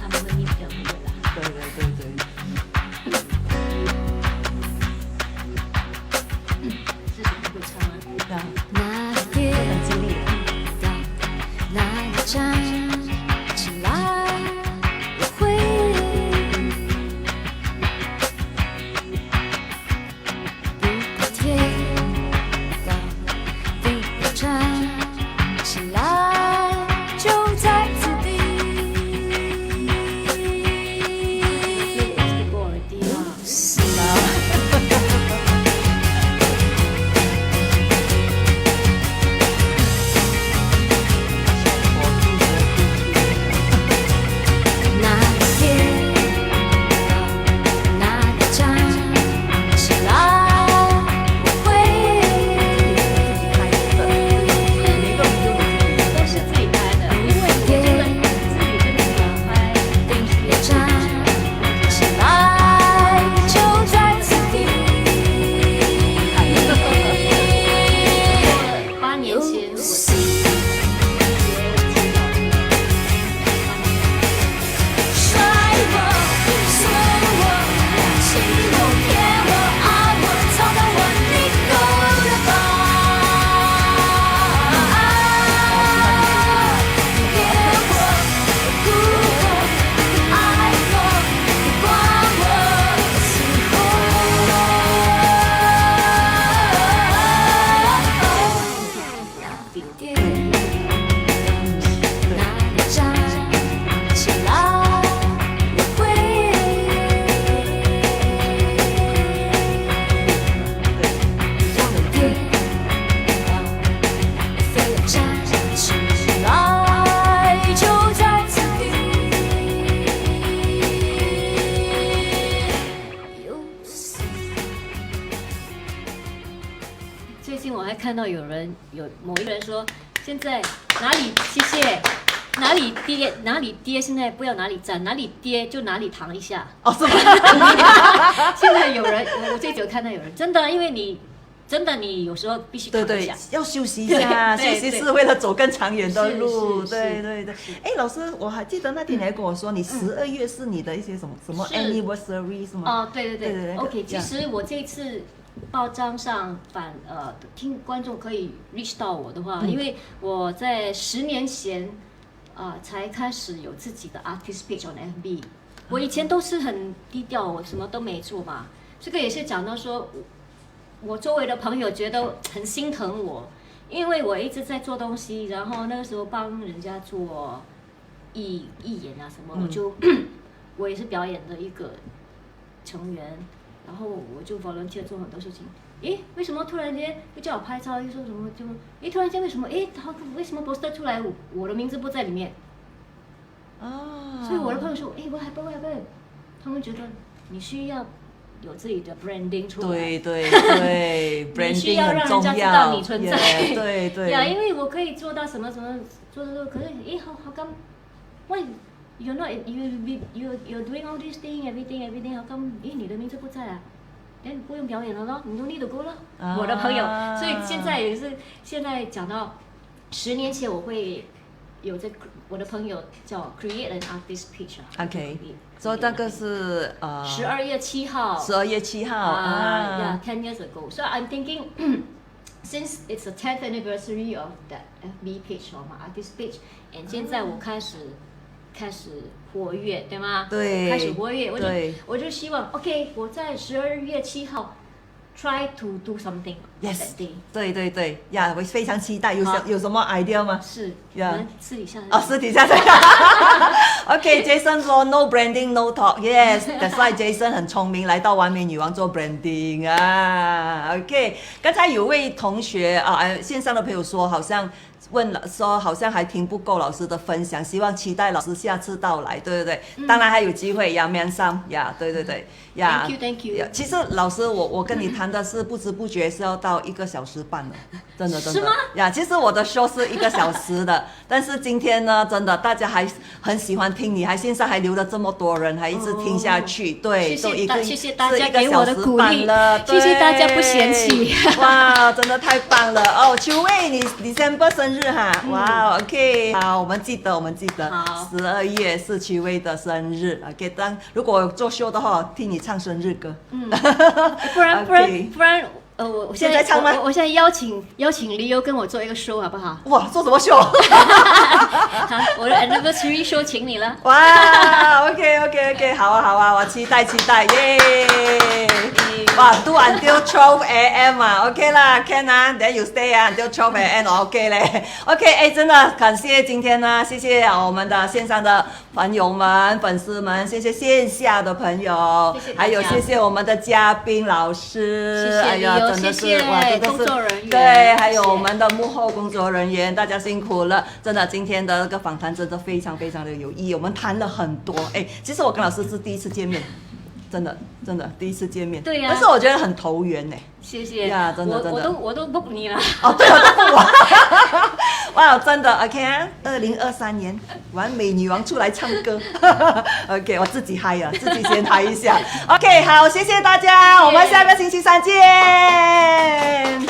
他们的音比较那个啦。对对对对。这首歌会唱吗？哪里跌倒，哪里站起来，我会不跌倒，不站起来，就在此地。看到有某一个人说，现在哪里谢谢，哪里跌哪里跌，现在不要哪里站，哪里跌就哪里躺一下。哦，是吗？现在有人，我最久看到有人真的，因为你有时候必须躺一下，对，要休息一下，休息是为了走更长远的路。对对对。哎，老师，我还记得那天你还跟我说，你12月是你的一些什么 anniversary 是吗？哦，对。OK， 其实我这次报章上听观众可以 reach 到我的话，因为我在10年前才开始有自己的 artist page on FB， 我以前都是很低调，我什么都没做嘛。这个也是讲到说，我周围的朋友觉得很心疼我，因为我一直在做东西，然后那个时候帮人家做义演啊什么，我也是表演的一个成员，然后我就 volunteer 做很多事情。诶，为什么突然间又叫我拍照，又说什么就？诶，突然间为什么？诶，为什么 poster 出来我的名字不在里面？所以我的朋友说，诶，我还不，他们觉得你需要有自己的 branding 出来。对你需要，branding 很让人重要。家知道你存在。对。呀，因为我可以做到什么，做，可是诶，how come why you're not you're doing all this thing everything how come 诶你的名字不在啊？不用表演了咯，你don't need to go 了。我的朋友，所以现在讲到10年前我会有我的朋友叫 create an artist page 啊。OK， 所以那个是12月7号。12月7号yeah, 10 years ago. So I'm thinking, since it's the 10th anniversary of that FB page or my artist page, and 现在我开始活跃，对吗？对，开始活跃，我就希望 ，OK， 我在12月7号 try to do something yes that day。对呀，我非常期待。有什么 idea 吗？是，我们私底下。私底下再。OK，Jason 说 no branding no talk。Yes，that's why Jason 很聪明，来到完美女王做 branding 啊。OK， 刚才有位同学线上的朋友说，好像好像还听不够老师的分享，希望期待老师下次到来，对不对？当然还有机会呀，面上呀，对呀。Thank you。其实老师，我跟你谈的是不知不觉是要到1个小时半了，真的。是吗？呀，其实我的 show 是1个小时的，但是今天呢，真的大家还很喜欢听你，线上还留了这么多人，还一直听下去，对，谢谢大家给我的鼓励，谢谢大家不嫌弃。哇，真的太棒了哦！秋薇，你December生日哈？哇 ，OK， 好，我们记得，12月是秋薇的生日 ，OK， 如果做秀的话，听你唱生日歌，不然。我现在唱吗？我现在邀请 Leo 跟我做一个 show 好不好？哇，做什么 show？ 我的 anniversary show 请你了。哇 ，OK， 好啊，我期待，耶！哇 ，do until 12 AM 啊 ，OK 啦 ，can 啊 ，then you stay 啊 ，until 12 AM OK 嘞 ，OK， 真的感谢今天呢，谢谢我们的线上的朋友们、粉丝们，谢谢线下的朋友，还有谢谢我们的嘉宾老师，哎呀，真的是哇，真的是工作人员，对，还有我们的幕后工作人员，大家辛苦了，真的，今天的那个访谈真的非常的有意义，我们谈了很多，其实我跟老师是第一次见面。真的第一次见面，对呀，但是我觉得很投缘呢。谢谢呀，真的，我都 book 你了。哦，对，我都 book 我。哇，真的 ，OK 啊，2023年完美女王出来唱歌，OK， 我自己嗨了，自己先嗨一下。OK， 好，谢谢大家，我们下个星期3见。